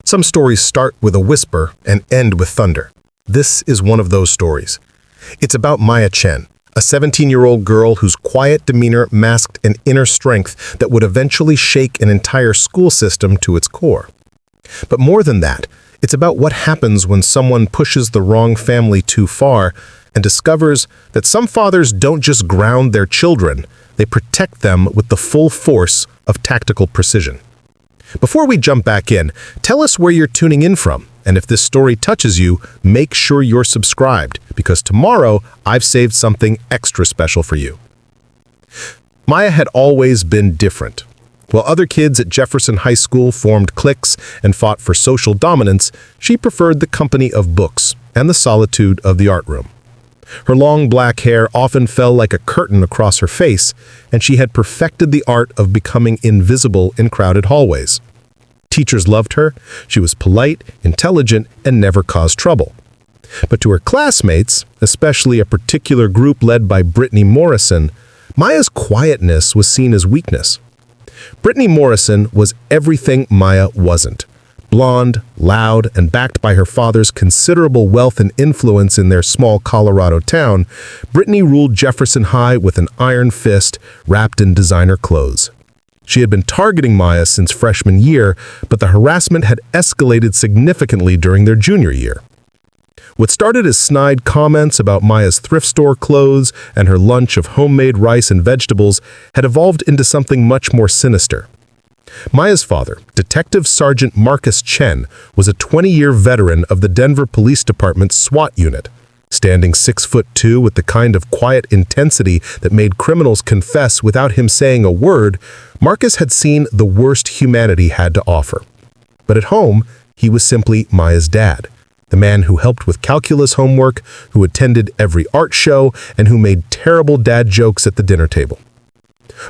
Some stories start with a whisper and end with thunder. This is one of those stories. It's about Maya Chen, a 17-year-old girl whose quiet demeanor masked an inner strength that would eventually shake an entire school system to its core. But more than that, it's about what happens when someone pushes the wrong family too far and discovers that some fathers don't just ground their children, they protect them with the full force of tactical precision. Before we jump back in, tell us where you're tuning in from, and if this story touches you, make sure you're subscribed, because tomorrow I've saved something extra special for you. Maya had always been different. While other kids at Jefferson High School formed cliques and fought for social dominance, she preferred the company of books and the solitude of the art room. Her long black hair often fell like a curtain across her face, and she had perfected the art of becoming invisible in crowded hallways. Teachers loved her, she was polite, intelligent, and never caused trouble. But to her classmates, especially a particular group led by Brittany Morrison, Maya's quietness was seen as weakness. Brittany Morrison was everything Maya wasn't. Blonde, loud, and backed by her father's considerable wealth and influence in their small Colorado town, Brittany ruled Jefferson High with an iron fist wrapped in designer clothes. She had been targeting Maya since freshman year, but the harassment had escalated significantly during their junior year. What started as snide comments about Maya's thrift store clothes and her lunch of homemade rice and vegetables had evolved into something much more sinister. Maya's father, Detective Sergeant Marcus Chen, was a 20-year veteran of the Denver Police Department's SWAT unit. Standing 6'2" with the kind of quiet intensity that made criminals confess without him saying a word, Marcus had seen the worst humanity had to offer. But at home, he was simply Maya's dad, the man who helped with calculus homework, who attended every art show, and who made terrible dad jokes at the dinner table.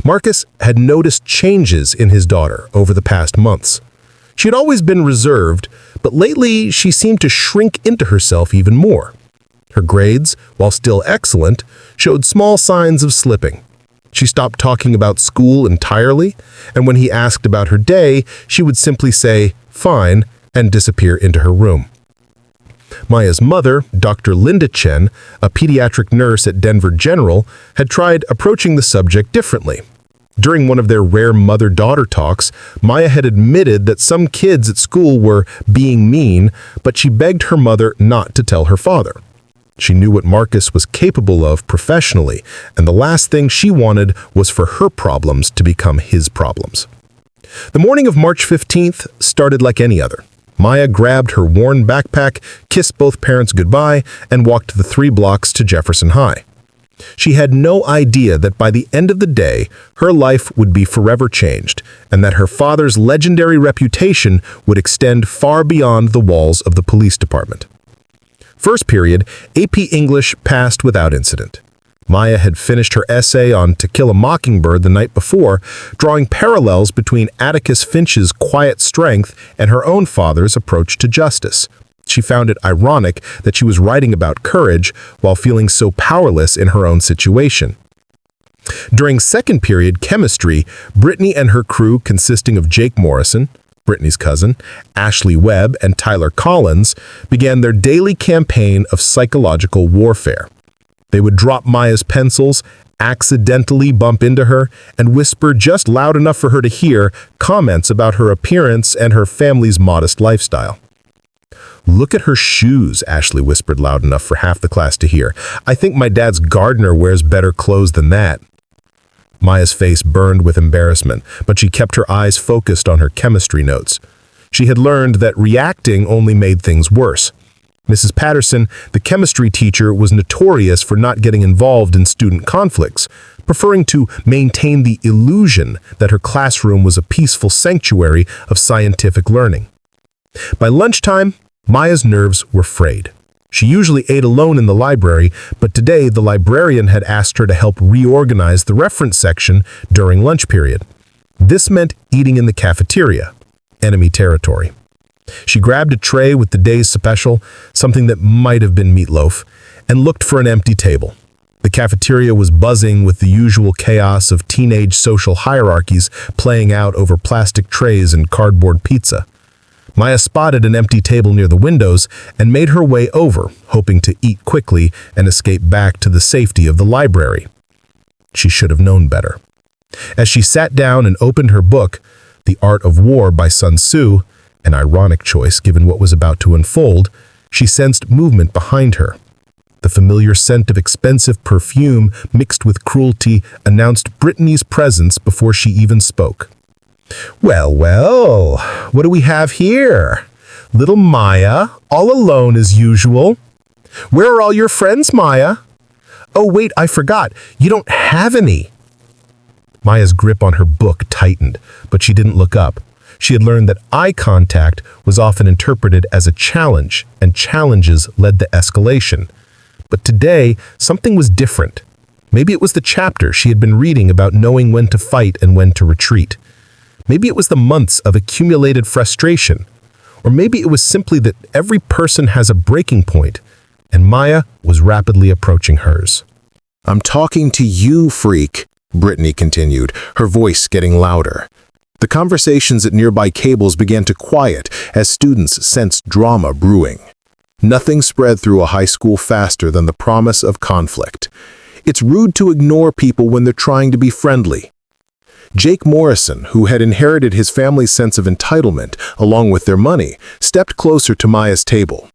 Marcus had noticed changes in his daughter over the past months. She had always been reserved, but lately she seemed to shrink into herself even more. Her grades, while still excellent, showed small signs of slipping. She stopped talking about school entirely, and when he asked about her day, she would simply say, "Fine," and disappear into her room. Maya's mother, Dr. Linda Chen, a pediatric nurse at Denver General, had tried approaching the subject differently. During one of their rare mother-daughter talks, Maya had admitted that some kids at school were being mean, but she begged her mother not to tell her father. She knew what Marcus was capable of professionally, and the last thing she wanted was for her problems to become his problems. The morning of March 15th started like any other. Maya grabbed her worn backpack, kissed both parents goodbye, and walked the 3 blocks to Jefferson High. She had no idea that by the end of the day, her life would be forever changed, and that her father's legendary reputation would extend far beyond the walls of the police department. First period, AP English passed without incident. Maya had finished her essay on To Kill a Mockingbird the night before, drawing parallels between Atticus Finch's quiet strength and her own father's approach to justice. She found it ironic that she was writing about courage while feeling so powerless in her own situation. During second period chemistry, Brittany and her crew, consisting of Jake Morrison, Brittany's cousin, Ashley Webb, and Tyler Collins, began their daily campaign of psychological warfare. They would drop Maya's pencils, accidentally bump into her, and whisper just loud enough for her to hear comments about her appearance and her family's modest lifestyle. "Look at her shoes," Ashley whispered loud enough for half the class to hear. "I think my dad's gardener wears better clothes than that." Maya's face burned with embarrassment, but she kept her eyes focused on her chemistry notes. She had learned that reacting only made things worse. Mrs. Patterson, the chemistry teacher, was notorious for not getting involved in student conflicts, preferring to maintain the illusion that her classroom was a peaceful sanctuary of scientific learning. By lunchtime, Maya's nerves were frayed. She usually ate alone in the library, but today the librarian had asked her to help reorganize the reference section during lunch period. This meant eating in the cafeteria, enemy territory. She grabbed a tray with the day's special, something that might have been meatloaf, and looked for an empty table. The cafeteria was buzzing with the usual chaos of teenage social hierarchies playing out over plastic trays and cardboard pizza. Maya spotted an empty table near the windows and made her way over, hoping to eat quickly and escape back to the safety of the library. She should have known better. As she sat down and opened her book, The Art of War by Sun Tzu, an ironic choice given what was about to unfold, she sensed movement behind her. The familiar scent of expensive perfume mixed with cruelty announced Brittany's presence before she even spoke. Well, well, what do we have here? Little Maya, all alone as usual. Where are all your friends, Maya? Oh, wait, I forgot. You don't have any. Maya's grip on her book tightened, but she didn't look up. She had learned that eye contact was often interpreted as a challenge, and challenges led to escalation. But today, something was different. Maybe it was the chapter she had been reading about knowing when to fight and when to retreat. Maybe it was the months of accumulated frustration. Or maybe it was simply that every person has a breaking point, and Maya was rapidly approaching hers. "I'm talking to you, freak," Brittany continued, her voice getting louder. The conversations at nearby tables began to quiet as students sensed drama brewing. Nothing spread through a high school faster than the promise of conflict. It's rude to ignore people when they're trying to be friendly. Jake Morrison, who had inherited his family's sense of entitlement along with their money, stepped closer to Maya's table.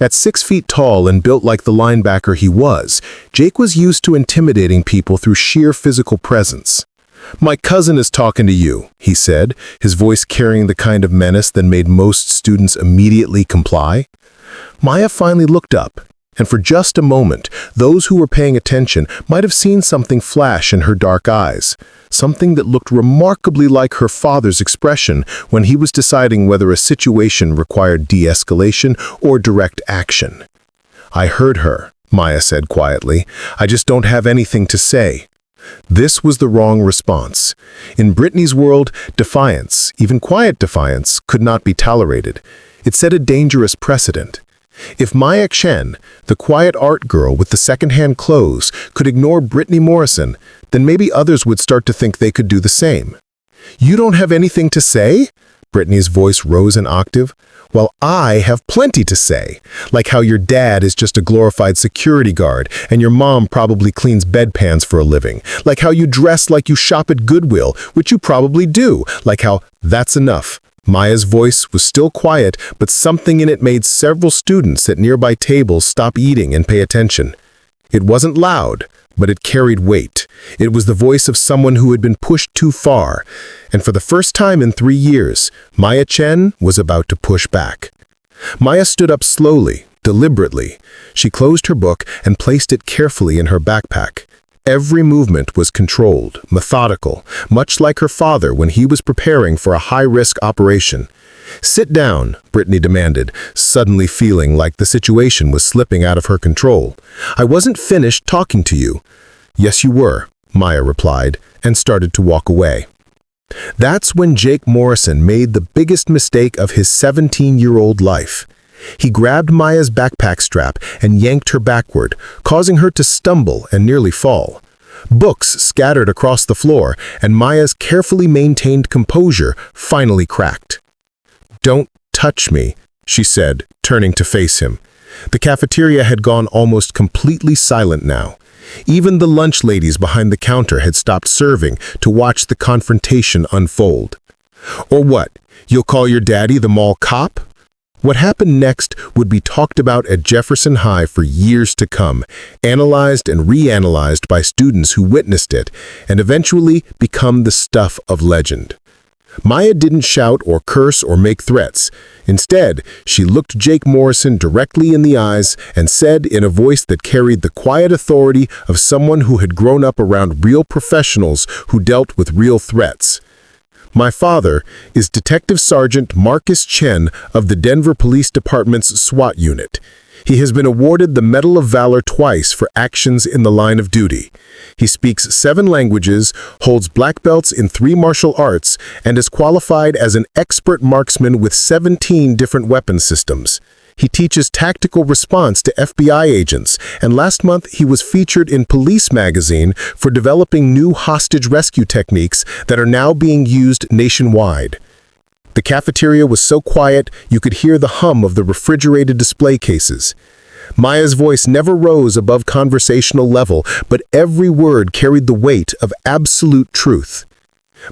At 6 feet tall and built like the linebacker he was, Jake was used to intimidating people through sheer physical presence. "My cousin is talking to you," he said, his voice carrying the kind of menace that made most students immediately comply. Maya finally looked up, and for just a moment, those who were paying attention might have seen something flash in her dark eyes, something that looked remarkably like her father's expression when he was deciding whether a situation required de-escalation or direct action. "I heard her," Maya said quietly. "I just don't have anything to say." This was the wrong response. In Brittany's world, defiance, even quiet defiance, could not be tolerated. It set a dangerous precedent. If Maya Chen, the quiet art girl with the second-hand clothes, could ignore Brittany Morrison, then maybe others would start to think they could do the same. "You don't have anything to say?" Brittany's voice rose an octave. "Well, I have plenty to say, like how your dad is just a glorified security guard and your mom probably cleans bedpans for a living, like how you dress like you shop at Goodwill, which you probably do, like how that's enough." Maya's voice was still quiet, but something in it made several students at nearby tables stop eating and pay attention. It wasn't loud, but it carried weight. It was the voice of someone who had been pushed too far, and for the first time in 3 years, Maya Chen was about to push back. Maya stood up slowly, deliberately. She closed her book and placed it carefully in her backpack. Every movement was controlled, methodical, much like her father when he was preparing for a high-risk operation. "Sit down," Brittany demanded, suddenly feeling like the situation was slipping out of her control. "I wasn't finished talking to you." "Yes, you were," Maya replied, and started to walk away. That's when Jake Morrison made the biggest mistake of his 17-year-old life. He grabbed Maya's backpack strap and yanked her backward, causing her to stumble and nearly fall. Books scattered across the floor, and Maya's carefully maintained composure finally cracked. "Don't touch me," she said, turning to face him. The cafeteria had gone almost completely silent now. Even the lunch ladies behind the counter had stopped serving to watch the confrontation unfold. "Or what? You'll call your daddy the mall cop?" What happened next would be talked about at Jefferson High for years to come, analyzed and reanalyzed by students who witnessed it, and eventually become the stuff of legend. Maya didn't shout or curse or make threats. Instead, she looked Jake Morrison directly in the eyes and said in a voice that carried the quiet authority of someone who had grown up around real professionals who dealt with real threats. "My father is Detective Sergeant Marcus Chen of the Denver Police Department's SWAT unit. He has been awarded the Medal of Valor twice for actions in the line of duty. He speaks 7 languages, holds black belts in 3 martial arts, and is qualified as an expert marksman with 17 different weapon systems. He teaches tactical response to FBI agents, and last month he was featured in Police magazine for developing new hostage rescue techniques that are now being used nationwide." The cafeteria was so quiet you could hear the hum of the refrigerated display cases. Maya's voice never rose above conversational level, but every word carried the weight of absolute truth.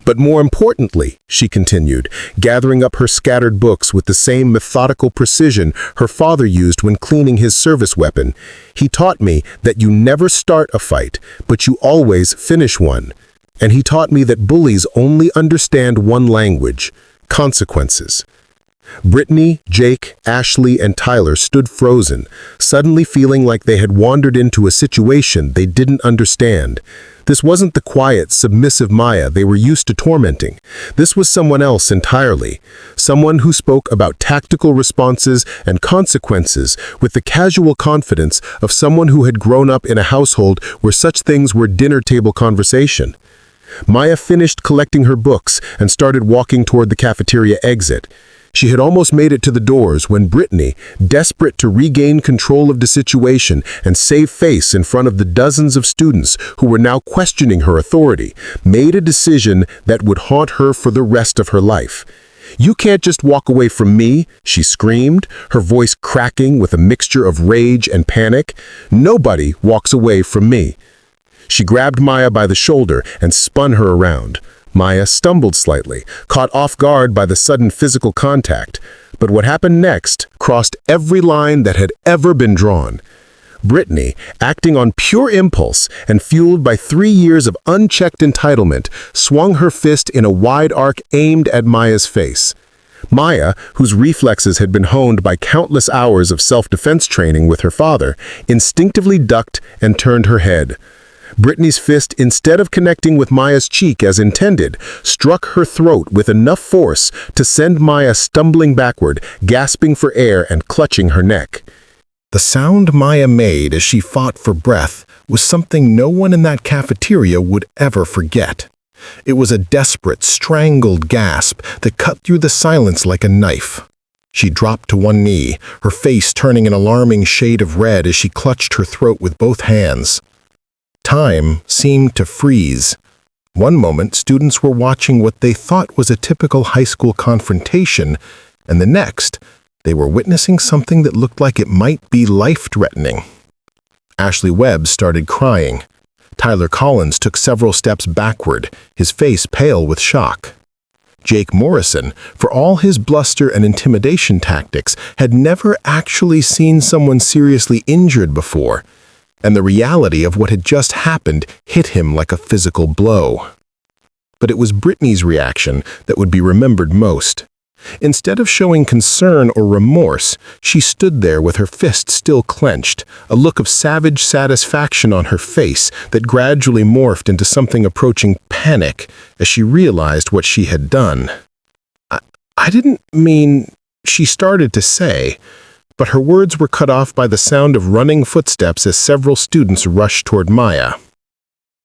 But more importantly, she continued, gathering up her scattered books with the same methodical precision her father used when cleaning his service weapon, he taught me that you never start a fight, but you always finish one. And he taught me that bullies only understand one language: consequences. Brittany, Jake, Ashley, and Tyler stood frozen, suddenly feeling like they had wandered into a situation they didn't understand. This wasn't the quiet, submissive Maya they were used to tormenting. This was someone else entirely. Someone who spoke about tactical responses and consequences with the casual confidence of someone who had grown up in a household where such things were dinner table conversation. Maya finished collecting her books and started walking toward the cafeteria exit. She had almost made it to the doors when Brittany, desperate to regain control of the situation and save face in front of the dozens of students who were now questioning her authority, made a decision that would haunt her for the rest of her life. "You can't just walk away from me," she screamed, her voice cracking with a mixture of rage and panic. "Nobody walks away from me." She grabbed Maya by the shoulder and spun her around. Maya stumbled slightly, caught off guard by the sudden physical contact. But what happened next crossed every line that had ever been drawn. Brittany, acting on pure impulse and fueled by 3 years of unchecked entitlement, swung her fist in a wide arc aimed at Maya's face. Maya, whose reflexes had been honed by countless hours of self-defense training with her father, instinctively ducked and turned her head. Brittany's fist, instead of connecting with Maya's cheek as intended, struck her throat with enough force to send Maya stumbling backward, gasping for air and clutching her neck. The sound Maya made as she fought for breath was something no one in that cafeteria would ever forget. It was a desperate, strangled gasp that cut through the silence like a knife. She dropped to one knee, her face turning an alarming shade of red as she clutched her throat with both hands. Time seemed to freeze. One moment, students were watching what they thought was a typical high school confrontation, and the next, they were witnessing something that looked like it might be life-threatening. Ashley Webb started crying. Tyler Collins took several steps backward, his face pale with shock. Jake Morrison, for all his bluster and intimidation tactics, had never actually seen someone seriously injured before, and the reality of what had just happened hit him like a physical blow. But it was Brittany's reaction that would be remembered most. Instead of showing concern or remorse, she stood there with her fist still clenched, a look of savage satisfaction on her face that gradually morphed into something approaching panic as she realized what she had done. I didn't mean," she started to say, but her words were cut off by the sound of running footsteps as several students rushed toward Maya.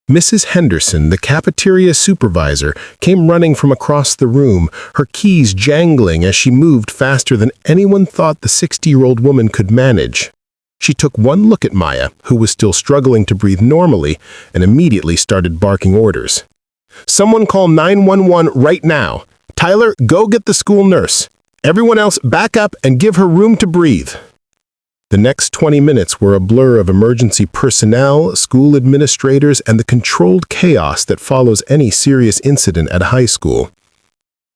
Mrs. Henderson, the cafeteria supervisor, came running from across the room, her keys jangling as she moved faster than anyone thought the 60-year-old woman could manage. She took one look at Maya, who was still struggling to breathe normally, and immediately started barking orders. "Someone call 911 right now. Tyler, go get the school nurse. Everyone else, back up and give her room to breathe." The next 20 minutes were a blur of emergency personnel, school administrators, and the controlled chaos that follows any serious incident at a high school.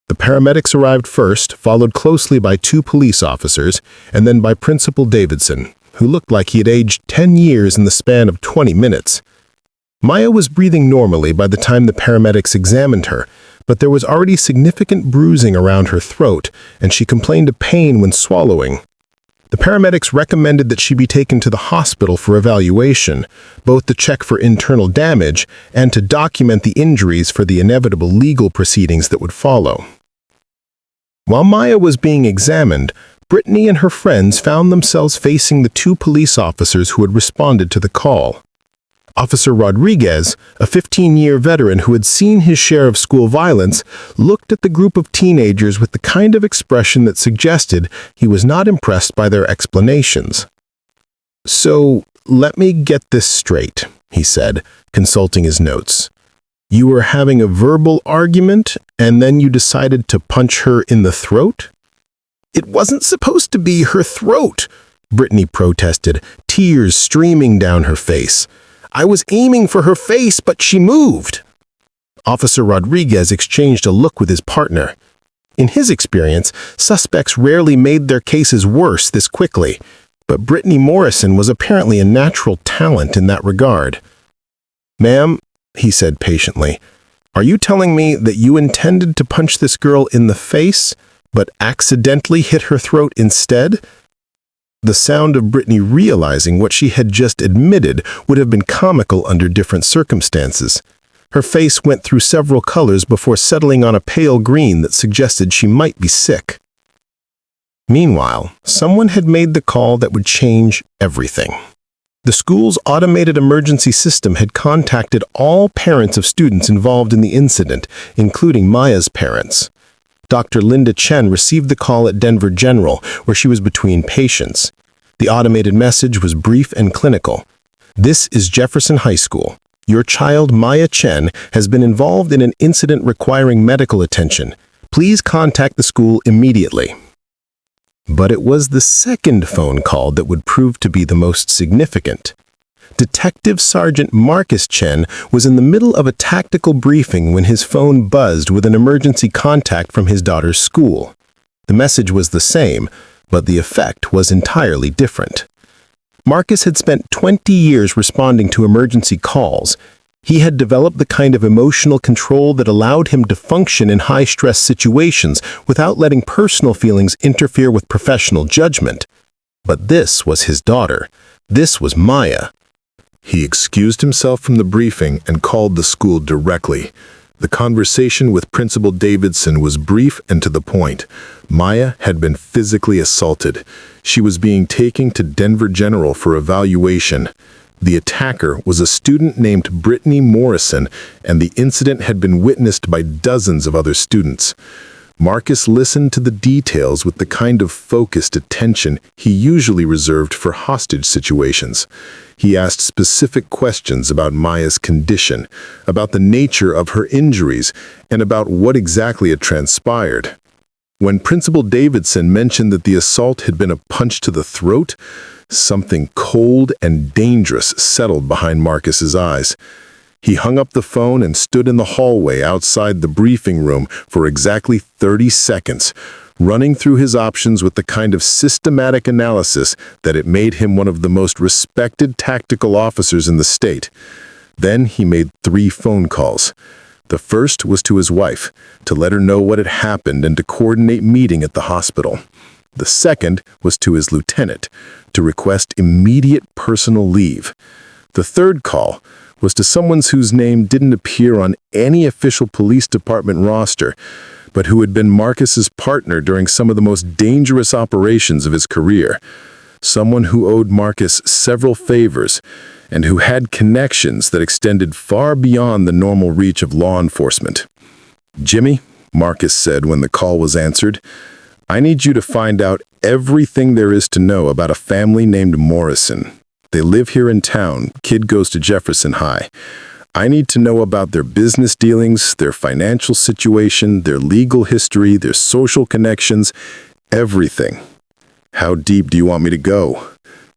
The paramedics arrived first, followed closely by 2 police officers, and then by Principal Davidson, who looked like he had aged 10 years in the span of 20 minutes. Maya was breathing normally by the time the paramedics examined her, but there was already significant bruising around her throat, and she complained of pain when swallowing. The paramedics recommended that she be taken to the hospital for evaluation, both to check for internal damage and to document the injuries for the inevitable legal proceedings that would follow. While Maya was being examined, Brittany and her friends found themselves facing the 2 police officers who had responded to the call. Officer Rodriguez, a 15-year veteran who had seen his share of school violence, looked at the group of teenagers with the kind of expression that suggested he was not impressed by their explanations. "So, let me get this straight," he said, consulting his notes. "You were having a verbal argument, And then you decided to punch her in the throat? It wasn't supposed to be her throat, Brittany protested, tears streaming down her face. I was aiming for her face, but she moved. Officer Rodriguez exchanged a look with his partner. In his experience, suspects rarely made their cases worse this quickly, but Brittany Morrison was apparently a natural talent in that regard. Ma'am, he said patiently, are you telling me that you intended to punch this girl in the face, but accidentally hit her throat instead? The sound of Brittany realizing what she had just admitted would have been comical under different circumstances. Her face went through several colors before settling on a pale green that suggested she might be sick. Meanwhile, someone had made the call that would change everything. The school's automated emergency system had contacted all parents of students involved in the incident, including Maya's parents. Dr. Linda Chen received the call at Denver General, where she was between patients. The automated message was brief and clinical. This is Jefferson High School. Your child, Maya Chen, has been involved in an incident requiring medical attention. Please contact the school immediately. But it was the second phone call that would prove to be the most significant. Detective Sergeant Marcus Chen was in the middle of a tactical briefing when his phone buzzed with an emergency contact from his daughter's school. The message was the same, but the effect was entirely different. Marcus had spent 20 years responding to emergency calls. He had developed the kind of emotional control that allowed him to function in high-stress situations without letting personal feelings interfere with professional judgment. But this was his daughter. This was Maya. He excused himself from the briefing and called the school directly. The conversation with Principal Davidson was brief and to the point. Maya had been physically assaulted. She was being taken to Denver General for evaluation. The attacker was a student named Brittany Morrison, and the incident had been witnessed by dozens of other students. Marcus listened to the details with the kind of focused attention he usually reserved for hostage situations. He asked specific questions about Maya's condition, about the nature of her injuries, and about what exactly had transpired. When Principal Davidson mentioned that the assault had been a punch to the throat, something cold and dangerous settled behind Marcus's eyes. He hung up the phone and stood in the hallway outside the briefing room for exactly 30 seconds, running through his options with the kind of systematic analysis that it made him one of the most respected tactical officers in the state. Then he made 3 phone calls. The first was to his wife, to let her know what had happened and to coordinate meeting at the hospital. The second was to his lieutenant, to request immediate personal leave. The third call was to someone whose name didn't appear on any official police department roster, but who had been Marcus's partner during some of the most dangerous operations of his career. Someone who owed Marcus several favors and who had connections that extended far beyond the normal reach of law enforcement. "Jimmy," Marcus said when the call was answered, "I need you to find out everything there is to know about a family named Morrison. They live here in town. Kid goes to Jefferson High. I need to know about their business dealings, their financial situation, their legal history, their social connections, everything." "How deep do you want me to go?"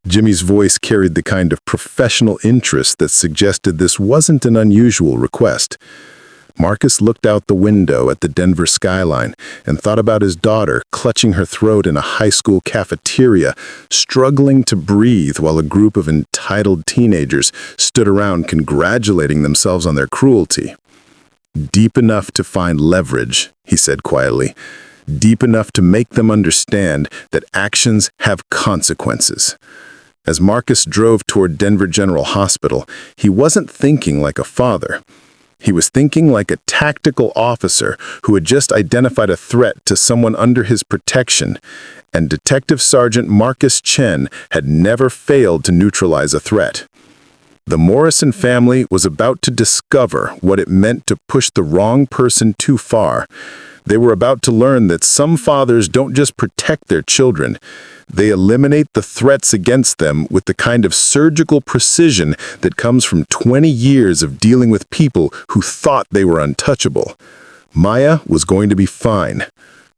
Jimmy's voice carried the kind of professional interest that suggested this wasn't an unusual request. Marcus looked out the window at the Denver skyline and thought about his daughter clutching her throat in a high school cafeteria, struggling to breathe while a group of entitled teenagers stood around congratulating themselves on their cruelty. "Deep enough to find leverage," he said quietly. "Deep enough to make them understand that actions have consequences." As Marcus drove toward Denver General Hospital, he wasn't thinking like a father. He was thinking like a tactical officer who had just identified a threat to someone under his protection, and Detective Sergeant Marcus Chen had never failed to neutralize a threat. The Morrison family was about to discover what it meant to push the wrong person too far. They were about to learn that some fathers don't just protect their children, they eliminate the threats against them with the kind of surgical precision that comes from 20 years of dealing with people who thought they were untouchable. Maya was going to be fine.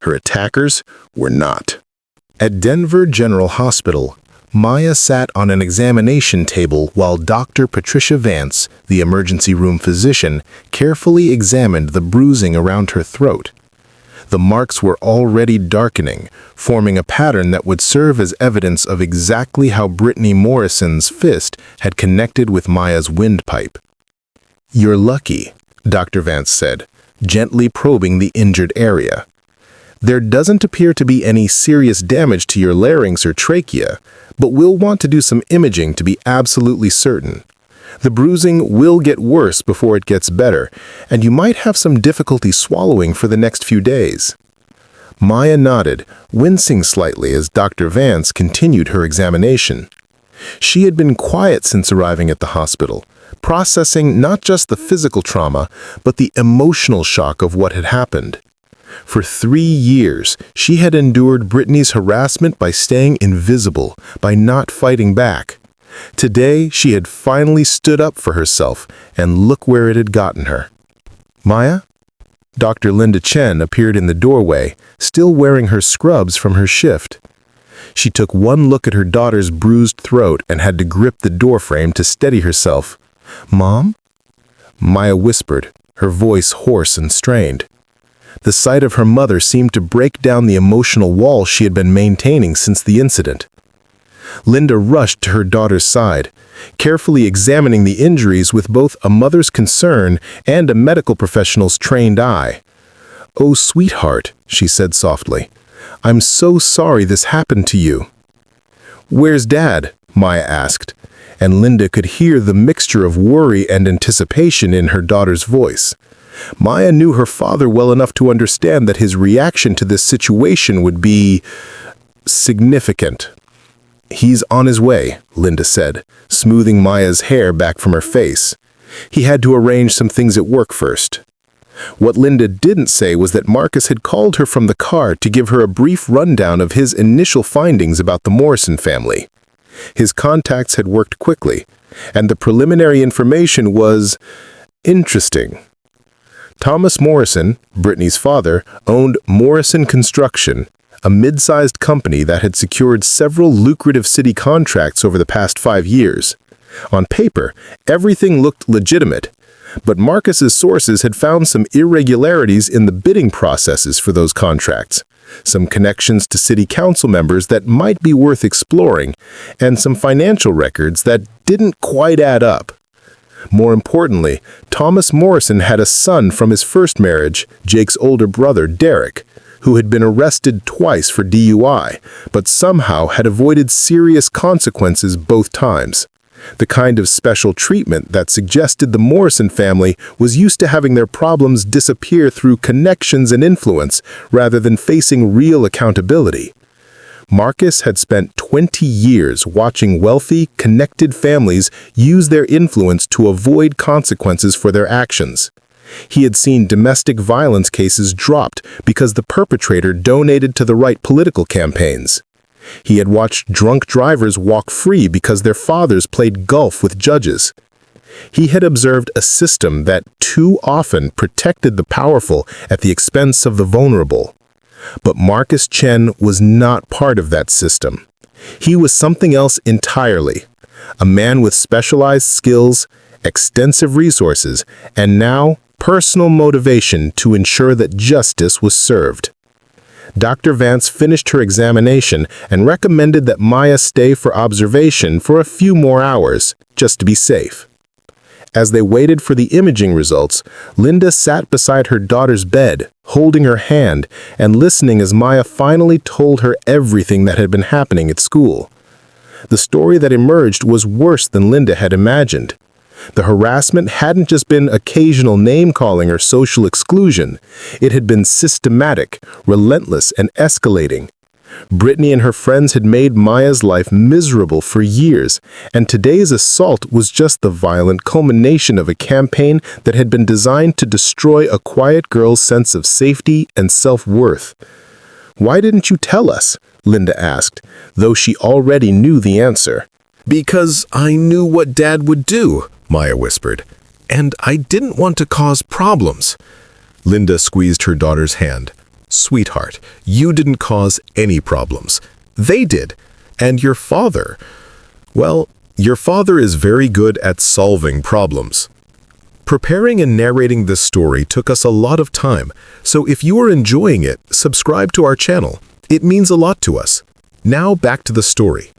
Her attackers were not. At Denver General Hospital, Maya sat on an examination table while Dr. Patricia Vance, the emergency room physician, carefully examined the bruising around her throat. The marks were already darkening, forming a pattern that would serve as evidence of exactly how Brittany Morrison's fist had connected with Maya's windpipe. "You're lucky," Dr. Vance said, gently probing the injured area. "There doesn't appear to be any serious damage to your larynx or trachea, but we'll want to do some imaging to be absolutely certain. The bruising will get worse before it gets better, and you might have some difficulty swallowing for the next few days." Maya nodded, wincing slightly as Dr. Vance continued her examination. She had been quiet since arriving at the hospital, processing not just the physical trauma, but the emotional shock of what had happened. For 3 years, she had endured Brittany's harassment by staying invisible, by not fighting back. Today, she had finally stood up for herself, and look where it had gotten her. "Maya?" Dr. Linda Chen appeared in the doorway, still wearing her scrubs from her shift. She took one look at her daughter's bruised throat and had to grip the doorframe to steady herself. "Mom?" Maya whispered, her voice hoarse and strained. The sight of her mother seemed to break down the emotional wall she had been maintaining since the incident. Linda rushed to her daughter's side, carefully examining the injuries with both a mother's concern and a medical professional's trained eye. "Oh, sweetheart," she said softly, "I'm so sorry this happened to you." "Where's Dad?" Maya asked, and Linda could hear the mixture of worry and anticipation in her daughter's voice. Maya knew her father well enough to understand that his reaction to this situation would be significant. "He's on his way," Linda said, smoothing Maya's hair back from her face. "He had to arrange some things at work first." What Linda didn't say was that Marcus had called her from the car to give her a brief rundown of his initial findings about the Morrison family. His contacts had worked quickly, and the preliminary information was interesting. Thomas Morrison, Brittany's father, owned Morrison Construction, a mid-sized company that had secured several lucrative city contracts over the past 5 years. On paper, everything looked legitimate, but Marcus's sources had found some irregularities in the bidding processes for those contracts, some connections to city council members that might be worth exploring, and some financial records that didn't quite add up. More importantly, Thomas Morrison had a son from his first marriage, Jake's older brother, Derek, who had been arrested twice for DUI, but somehow had avoided serious consequences both times. The kind of special treatment that suggested the Morrison family was used to having their problems disappear through connections and influence rather than facing real accountability. Marcus had spent 20 years watching wealthy, connected families use their influence to avoid consequences for their actions. He had seen domestic violence cases dropped because the perpetrator donated to the right political campaigns. He had watched drunk drivers walk free because their fathers played golf with judges. He had observed a system that too often protected the powerful at the expense of the vulnerable. But Marcus Chen was not part of that system. He was something else entirely. A man with specialized skills, extensive resources, and now personal motivation to ensure that justice was served. Dr. Vance finished her examination and recommended that Maya stay for observation for a few more hours, just to be safe. As they waited for the imaging results, Linda sat beside her daughter's bed, holding her hand and listening as Maya finally told her everything that had been happening at school. The story that emerged was worse than Linda had imagined. The harassment hadn't just been occasional name-calling or social exclusion. It had been systematic, relentless, and escalating. Brittany and her friends had made Maya's life miserable for years, and today's assault was just the violent culmination of a campaign that had been designed to destroy a quiet girl's sense of safety and self-worth. "Why didn't you tell us?" Linda asked, though she already knew the answer. "Because I knew what Dad would do," Maya whispered, "and I didn't want to cause problems. Linda squeezed her daughter's hand. "Sweetheart, you didn't cause any problems. They did. And your father, well, your father is very good at solving problems." Preparing and narrating this story took us a lot of time, so if you are enjoying it, subscribe to our channel. It means a lot to us. Now back to the story.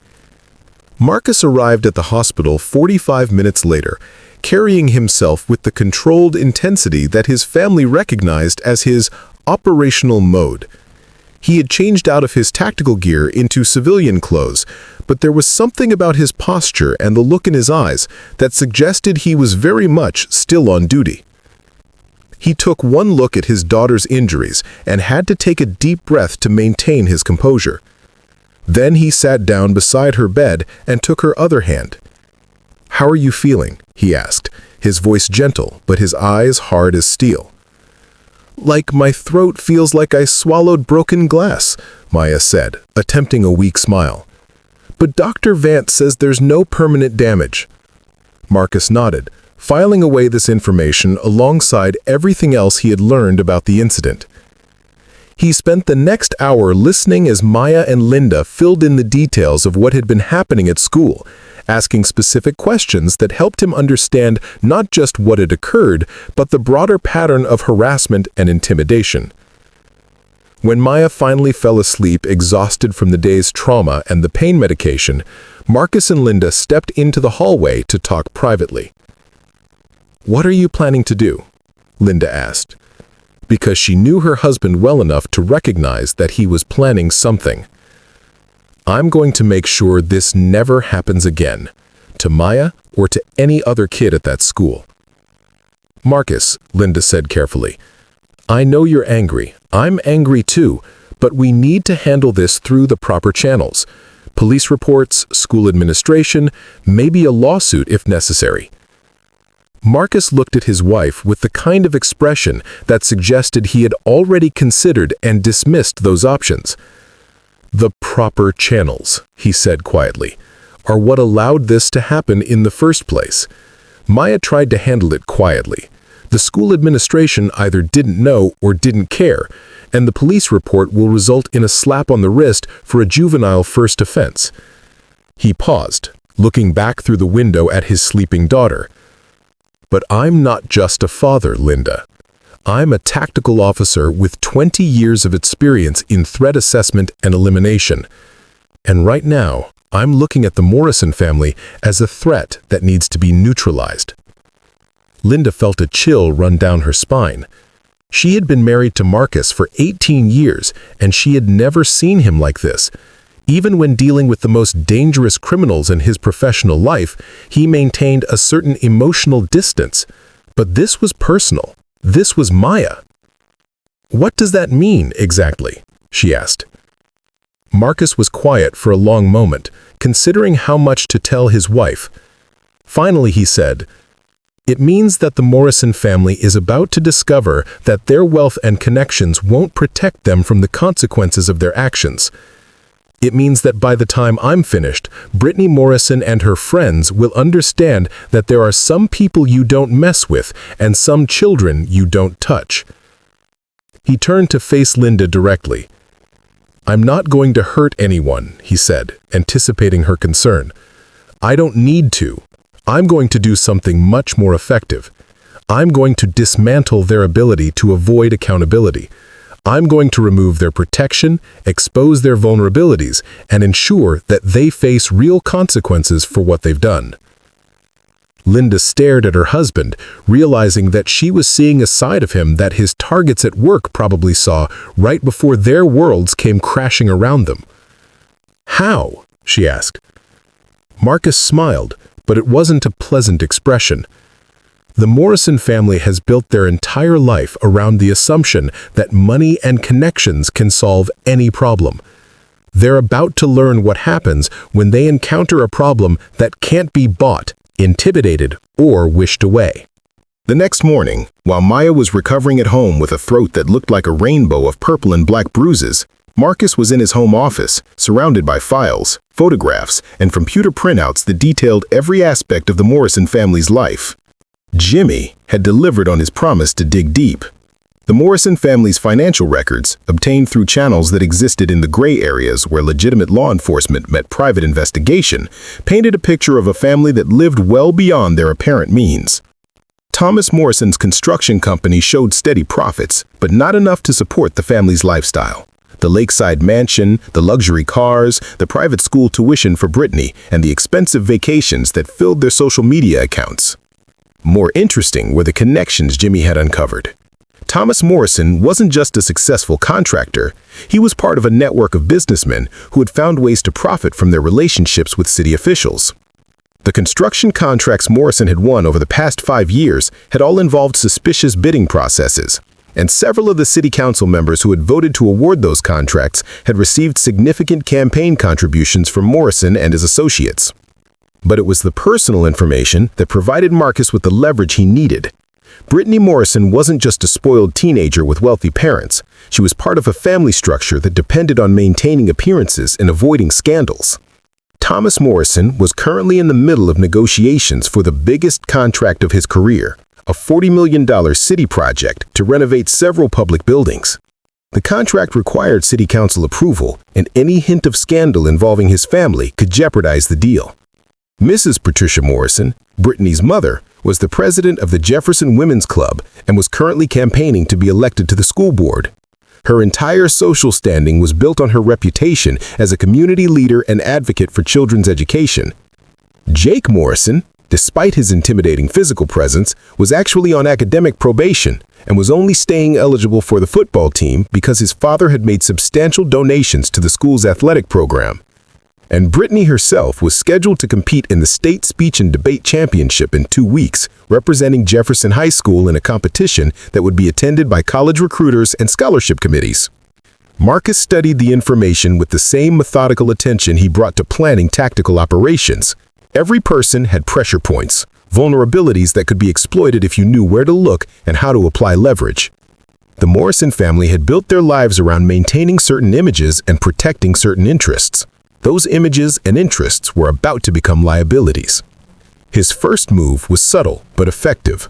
Marcus arrived at the hospital 45 minutes later, carrying himself with the controlled intensity that his family recognized as his operational mode. He had changed out of his tactical gear into civilian clothes, but there was something about his posture and the look in his eyes that suggested he was very much still on duty. He took one look at his daughter's injuries and had to take a deep breath to maintain his composure. Then he sat down beside her bed and took her other hand. "How are you feeling?" he asked, his voice gentle, but his eyes hard as steel. "Like my throat feels like I swallowed broken glass," Maya said, attempting a weak smile. "But Dr. Vance says there's no permanent damage." Marcus nodded, filing away this information alongside everything else he had learned about the incident. He spent the next hour listening as Maya and Linda filled in the details of what had been happening at school, asking specific questions that helped him understand not just what had occurred, but the broader pattern of harassment and intimidation. When Maya finally fell asleep, exhausted from the day's trauma and the pain medication, Marcus and Linda stepped into the hallway to talk privately. "What are you planning to do?" Linda asked, because she knew her husband well enough to recognize that he was planning something. "I'm going to make sure this never happens again, to Maya or to any other kid at that school." "Marcus," Linda said carefully, "I know you're angry. I'm angry too, but we need to handle this through the proper channels. Police reports, school administration, maybe a lawsuit if necessary." Marcus looked at his wife with the kind of expression that suggested he had already considered and dismissed those options. "The proper channels," he said quietly, "are what allowed this to happen in the first place." Maya tried to handle it quietly. The school administration either didn't know or didn't care, and the police report will result in a slap on the wrist for a juvenile first offense. He paused, looking back through the window at his sleeping daughter. "But I'm not just a father, Linda. I'm a tactical officer with 20 years of experience in threat assessment and elimination. And right now, I'm looking at the Morrison family as a threat that needs to be neutralized." Linda felt a chill run down her spine. She had been married to Marcus for 18 years, and she had never seen him like this. Even when dealing with the most dangerous criminals in his professional life, he maintained a certain emotional distance. But this was personal. This was Maya. "What does that mean, exactly?" she asked. Marcus was quiet for a long moment, considering how much to tell his wife. Finally, he said, "It means that the Morrison family is about to discover that their wealth and connections won't protect them from the consequences of their actions. It means that by the time I'm finished, Brittany Morrison and her friends will understand that there are some people you don't mess with and some children you don't touch." He turned to face Linda directly. "I'm not going to hurt anyone," he said, anticipating her concern. "I don't need to. I'm going to do something much more effective. I'm going to dismantle their ability to avoid accountability. I'm going to remove their protection, expose their vulnerabilities, and ensure that they face real consequences for what they've done." Linda stared at her husband, realizing that she was seeing a side of him that his targets at work probably saw right before their worlds came crashing around them. "How?" she asked. Marcus smiled, but it wasn't a pleasant expression. The Morrison family has built their entire life around the assumption that money and connections can solve any problem. They're about to learn what happens when they encounter a problem that can't be bought, intimidated, or wished away. The next morning, while Maya was recovering at home with a throat that looked like a rainbow of purple and black bruises, Marcus was in his home office, surrounded by files, photographs, and computer printouts that detailed every aspect of the Morrison family's life. Jimmy had delivered on his promise to dig deep. The Morrison family's financial records, obtained through channels that existed in the gray areas where legitimate law enforcement met private investigation, painted a picture of a family that lived well beyond their apparent means. Thomas Morrison's construction company showed steady profits, but not enough to support the family's lifestyle. The lakeside mansion, the luxury cars, the private school tuition for Brittany, and the expensive vacations that filled their social media accounts. More interesting were the connections Jimmy had uncovered. Thomas Morrison wasn't just a successful contractor, he was part of a network of businessmen who had found ways to profit from their relationships with city officials. The construction contracts Morrison had won over the past 5 years had all involved suspicious bidding processes, and several of the city council members who had voted to award those contracts had received significant campaign contributions from Morrison and his associates. But it was the personal information that provided Marcus with the leverage he needed. Brittany Morrison wasn't just a spoiled teenager with wealthy parents. She was part of a family structure that depended on maintaining appearances and avoiding scandals. Thomas Morrison was currently in the middle of negotiations for the biggest contract of his career, a $40 million city project to renovate several public buildings. The contract required city council approval, and any hint of scandal involving his family could jeopardize the deal. Mrs. Patricia Morrison, Brittany's mother, was the president of the Jefferson Women's Club and was currently campaigning to be elected to the school board. Her entire social standing was built on her reputation as a community leader and advocate for children's education. Jake Morrison, despite his intimidating physical presence, was actually on academic probation and was only staying eligible for the football team because his father had made substantial donations to the school's athletic program. And Brittany herself was scheduled to compete in the state speech and debate championship in 2 weeks, representing Jefferson High School in a competition that would be attended by college recruiters and scholarship committees. Marcus studied the information with the same methodical attention he brought to planning tactical operations. Every person had pressure points, vulnerabilities that could be exploited if you knew where to look and how to apply leverage. The Morrison family had built their lives around maintaining certain images and protecting certain interests. Those images and interests were about to become liabilities. His first move was subtle but effective.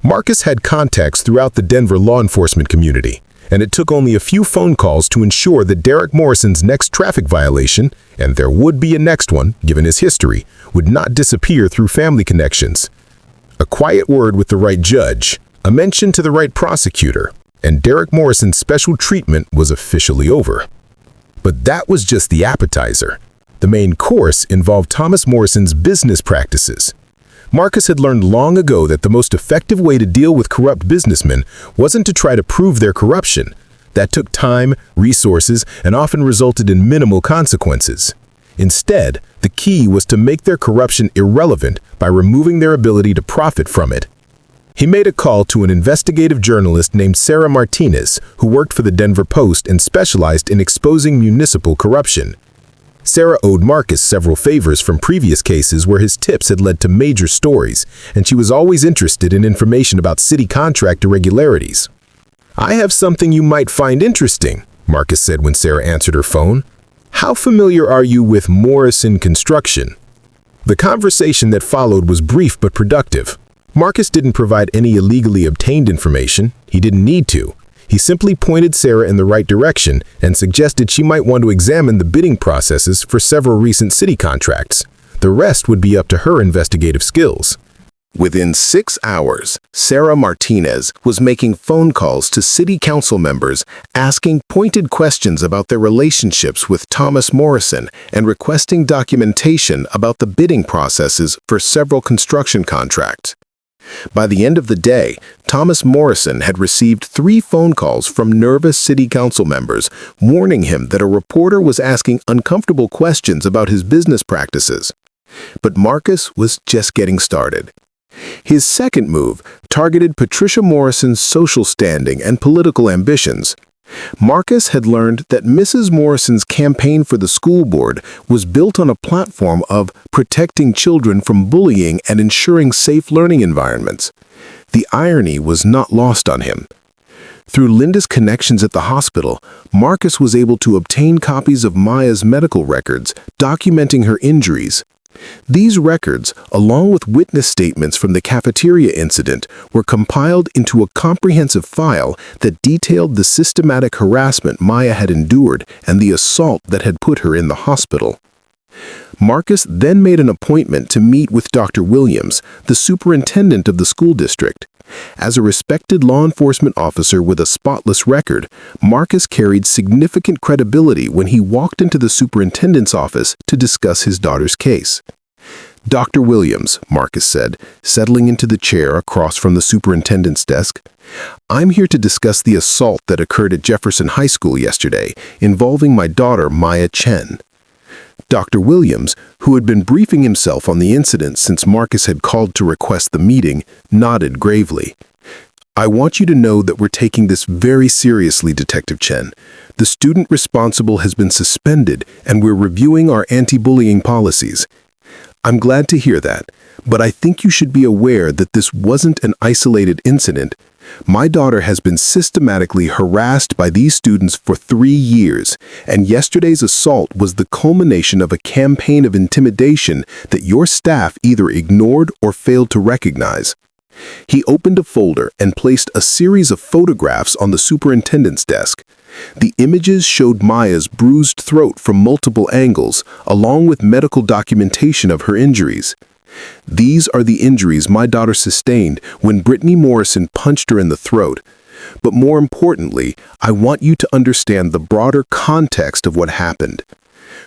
Marcus had contacts throughout the Denver law enforcement community, and it took only a few phone calls to ensure that Derek Morrison's next traffic violation, and there would be a next one given his history, would not disappear through family connections. A quiet word with the right judge, a mention to the right prosecutor, and Derek Morrison's special treatment was officially over. But that was just the appetizer. The main course involved Thomas Morrison's business practices. Marcus had learned long ago that the most effective way to deal with corrupt businessmen wasn't to try to prove their corruption. That took time, resources, and often resulted in minimal consequences. Instead, the key was to make their corruption irrelevant by removing their ability to profit from it. He made a call to an investigative journalist named Sarah Martinez, who worked for the Denver Post and specialized in exposing municipal corruption. Sarah owed Marcus several favors from previous cases where his tips had led to major stories, and she was always interested in information about city contract irregularities. "I have something you might find interesting," Marcus said when Sarah answered her phone. "How familiar are you with Morrison Construction?" The conversation that followed was brief but productive. Marcus didn't provide any illegally obtained information. He didn't need to. He simply pointed Sarah in the right direction and suggested she might want to examine the bidding processes for several recent city contracts. The rest would be up to her investigative skills. Within 6 hours, Sarah Martinez was making phone calls to city council members, asking pointed questions about their relationships with Thomas Morrison and requesting documentation about the bidding processes for several construction contracts. By the end of the day, Thomas Morrison had received 3 phone calls from nervous city council members, warning him that a reporter was asking uncomfortable questions about his business practices. But Marcus was just getting started. His second move targeted Patricia Morrison's social standing and political ambitions. Marcus had learned that Mrs. Morrison's campaign for the school board was built on a platform of protecting children from bullying and ensuring safe learning environments. The irony was not lost on him. Through Linda's connections at the hospital, Marcus was able to obtain copies of Maya's medical records documenting her injuries. These records, along with witness statements from the cafeteria incident, were compiled into a comprehensive file that detailed the systematic harassment Maya had endured and the assault that had put her in the hospital. Marcus then made an appointment to meet with Dr. Williams, the superintendent of the school district. As a respected law enforcement officer with a spotless record, Marcus carried significant credibility when he walked into the superintendent's office to discuss his daughter's case. "Dr. Williams," Marcus said, settling into the chair across from the superintendent's desk, "I'm here to discuss the assault that occurred at Jefferson High School yesterday, involving my daughter, Maya Chen." Dr. Williams, who had been briefing himself on the incident since Marcus had called to request the meeting, nodded gravely. "I want you to know that we're taking this very seriously, Detective Chen. The student responsible has been suspended, and we're reviewing our anti-bullying policies." "I'm glad to hear that, but I think you should be aware that this wasn't an isolated incident. My daughter has been systematically harassed by these students for 3 years, and yesterday's assault was the culmination of a campaign of intimidation that your staff either ignored or failed to recognize." He opened a folder and placed a series of photographs on the superintendent's desk. The images showed Maya's bruised throat from multiple angles, along with medical documentation of her injuries. "These are the injuries my daughter sustained when Brittany Morrison punched her in the throat. But more importantly, I want you to understand the broader context of what happened."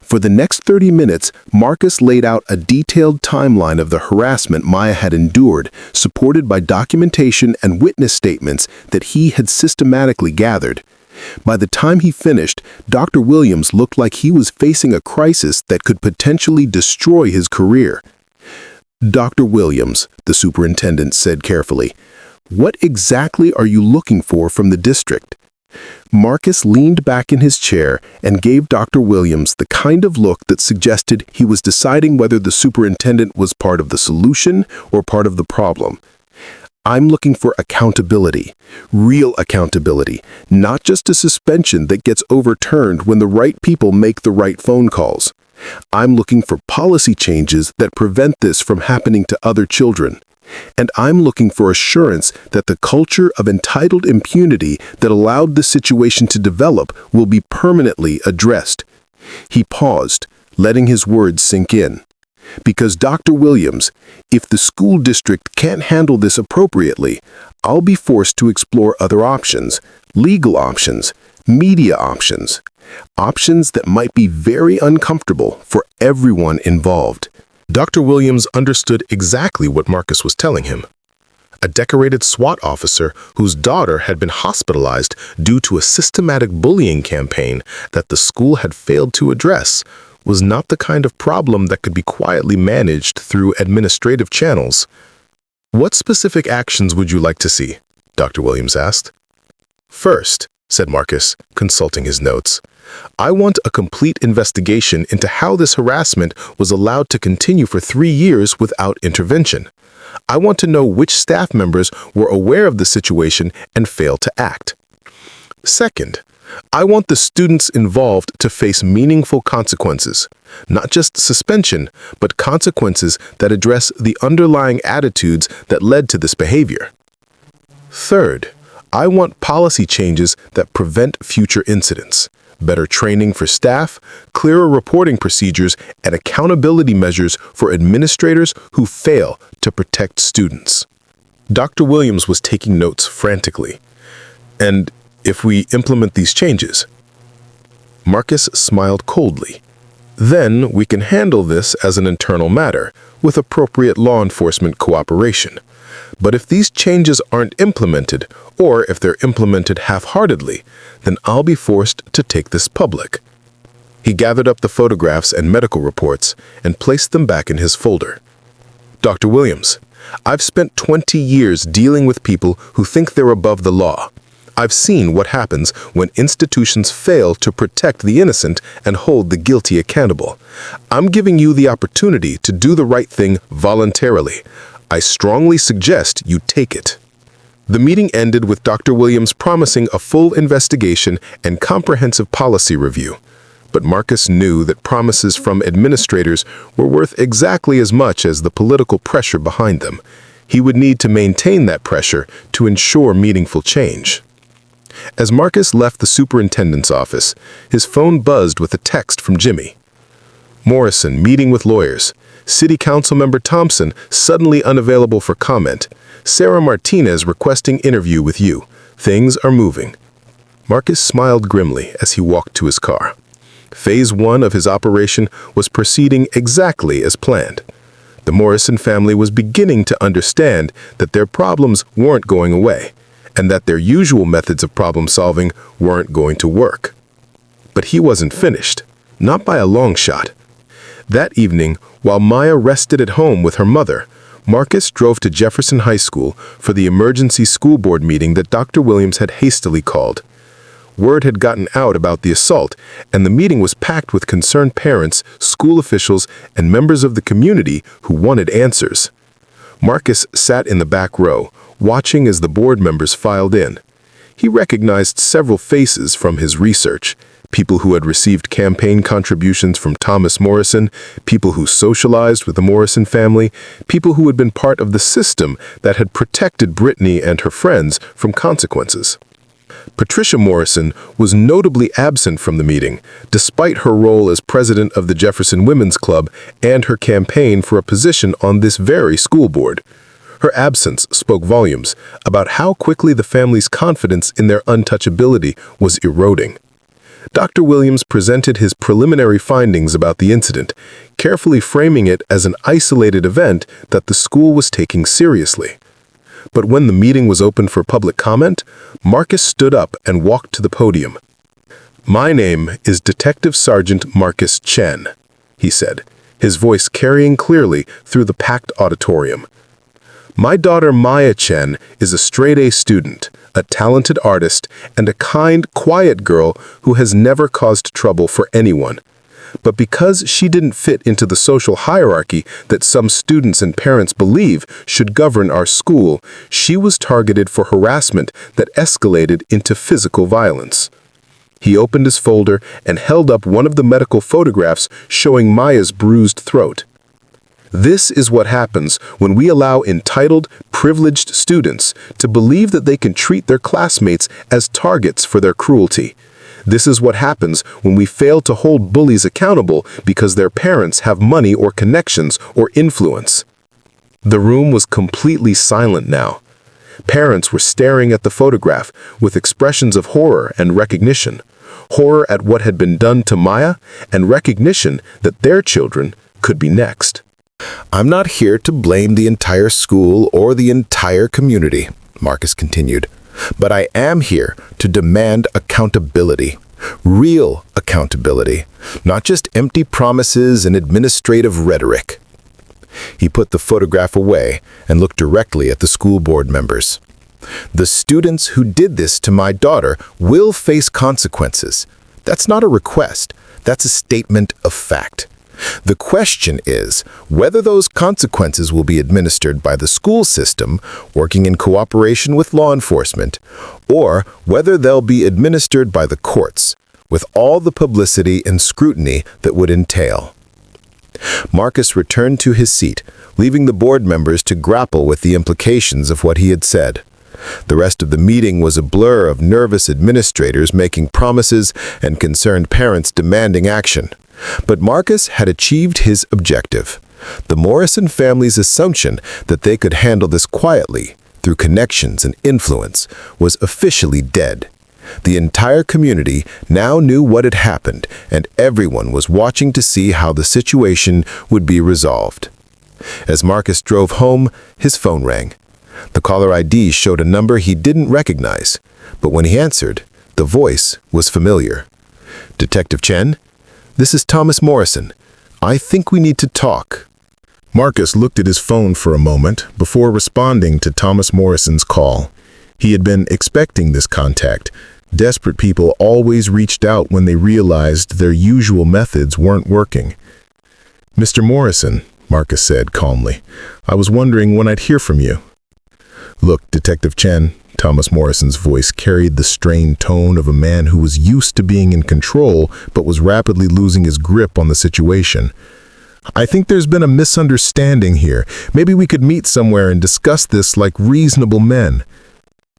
For the next 30 minutes, Marcus laid out a detailed timeline of the harassment Maya had endured, supported by documentation and witness statements that he had systematically gathered. By the time he finished, Dr. Williams looked like he was facing a crisis that could potentially destroy his career. "Dr. Williams," the superintendent said carefully, "what exactly are you looking for from the district?" Marcus leaned back in his chair and gave Dr. Williams the kind of look that suggested he was deciding whether the superintendent was part of the solution or part of the problem. "I'm looking for accountability, real accountability, not just a suspension that gets overturned when the right people make the right phone calls. I'm looking for policy changes that prevent this from happening to other children. And I'm looking for assurance that the culture of entitled impunity that allowed the situation to develop will be permanently addressed." He paused, letting his words sink in. "Because Dr. Williams, if the school district can't handle this appropriately, I'll be forced to explore other options, legal options, media options. Options that might be very uncomfortable for everyone involved." Dr. Williams understood exactly what Marcus was telling him. A decorated SWAT officer whose daughter had been hospitalized due to a systematic bullying campaign that the school had failed to address was not the kind of problem that could be quietly managed through administrative channels. "What specific actions would you like to see?" Dr. Williams asked. "First," said Marcus, consulting his notes, "I want a complete investigation into how this harassment was allowed to continue for 3 years without intervention. I want to know which staff members were aware of the situation and failed to act. Second, I want the students involved to face meaningful consequences, not just suspension, but consequences that address the underlying attitudes that led to this behavior. Third, I want policy changes that prevent future incidents. Better training for staff, clearer reporting procedures, and accountability measures for administrators who fail to protect students." Dr. Williams was taking notes frantically. "And if we implement these changes?" Marcus smiled coldly. "Then we can handle this as an internal matter, with appropriate law enforcement cooperation. But if these changes aren't implemented, or if they're implemented half-heartedly, then I'll be forced to take this public." He gathered up the photographs and medical reports and placed them back in his folder. "Dr. Williams, I've spent 20 years dealing with people who think they're above the law. I've seen what happens when institutions fail to protect the innocent and hold the guilty accountable. I'm giving you the opportunity to do the right thing voluntarily. I strongly suggest you take it." The meeting ended with Dr. Williams promising a full investigation and comprehensive policy review. But Marcus knew that promises from administrators were worth exactly as much as the political pressure behind them. He would need to maintain that pressure to ensure meaningful change. As Marcus left the superintendent's office, his phone buzzed with a text from Jimmy. Morrison meeting with lawyers. City Council Member Thompson suddenly unavailable for comment. Sarah Martinez requesting interview with you. Things are moving. Marcus smiled grimly as he walked to his car. Phase 1 of his operation was proceeding exactly as planned. The Morrison family was beginning to understand that their problems weren't going away, and that their usual methods of problem solving weren't going to work. But he wasn't finished, not by a long shot. That evening, while Maya rested at home with her mother, Marcus drove to Jefferson High School for the emergency school board meeting that Dr. Williams had hastily called. Word had gotten out about the assault, and the meeting was packed with concerned parents, school officials, and members of the community who wanted answers. Marcus sat in the back row, watching as the board members filed in. He recognized several faces from his research, people who had received campaign contributions from Thomas Morrison, people who socialized with the Morrison family, people who had been part of the system that had protected Brittany and her friends from consequences. Patricia Morrison was notably absent from the meeting, despite her role as president of the Jefferson Women's Club and her campaign for a position on this very school board. Her absence spoke volumes about how quickly the family's confidence in their untouchability was eroding. Dr. Williams presented his preliminary findings about the incident, carefully framing it as an isolated event that the school was taking seriously. But when the meeting was opened for public comment, Marcus stood up and walked to the podium. "My name is Detective Sergeant Marcus Chen," he said, his voice carrying clearly through the packed auditorium. "My daughter Maya Chen is a straight-A student, a talented artist, and a kind, quiet girl who has never caused trouble for anyone. But because she didn't fit into the social hierarchy that some students and parents believe should govern our school, she was targeted for harassment that escalated into physical violence." He opened his folder and held up one of the medical photographs showing Maya's bruised throat. "This is what happens when we allow entitled, privileged students to believe that they can treat their classmates as targets for their cruelty. This is what happens when we fail to hold bullies accountable because their parents have money or connections or influence." The room was completely silent now. Parents were staring at the photograph with expressions of horror and recognition. Horror at what had been done to Maya, and recognition that their children could be next. "I'm not here to blame the entire school or the entire community," Marcus continued. "But I am here to demand accountability. Real accountability. Not just empty promises and administrative rhetoric." He put the photograph away and looked directly at the school board members. "The students who did this to my daughter will face consequences. That's not a request. That's a statement of fact. The question is whether those consequences will be administered by the school system, working in cooperation with law enforcement, or whether they'll be administered by the courts, with all the publicity and scrutiny that would entail." Marcus returned to his seat, leaving the board members to grapple with the implications of what he had said. The rest of the meeting was a blur of nervous administrators making promises and concerned parents demanding action. But Marcus had achieved his objective. The Morrison family's assumption that they could handle this quietly, through connections and influence, was officially dead. The entire community now knew what had happened, and everyone was watching to see how the situation would be resolved. As Marcus drove home, his phone rang. The caller ID showed a number he didn't recognize, but when he answered, the voice was familiar. "Detective Chen? This is Thomas Morrison. I think we need to talk." Marcus looked at his phone for a moment before responding to Thomas Morrison's call. He had been expecting this contact. Desperate people always reached out when they realized their usual methods weren't working. "Mr. Morrison," Marcus said calmly, "I was wondering when I'd hear from you." "Look, Detective Chen, Thomas Morrison's voice carried the strained tone of a man who was used to being in control but was rapidly losing his grip on the situation. I think there's been a misunderstanding here. Maybe we could meet somewhere and discuss this like reasonable men.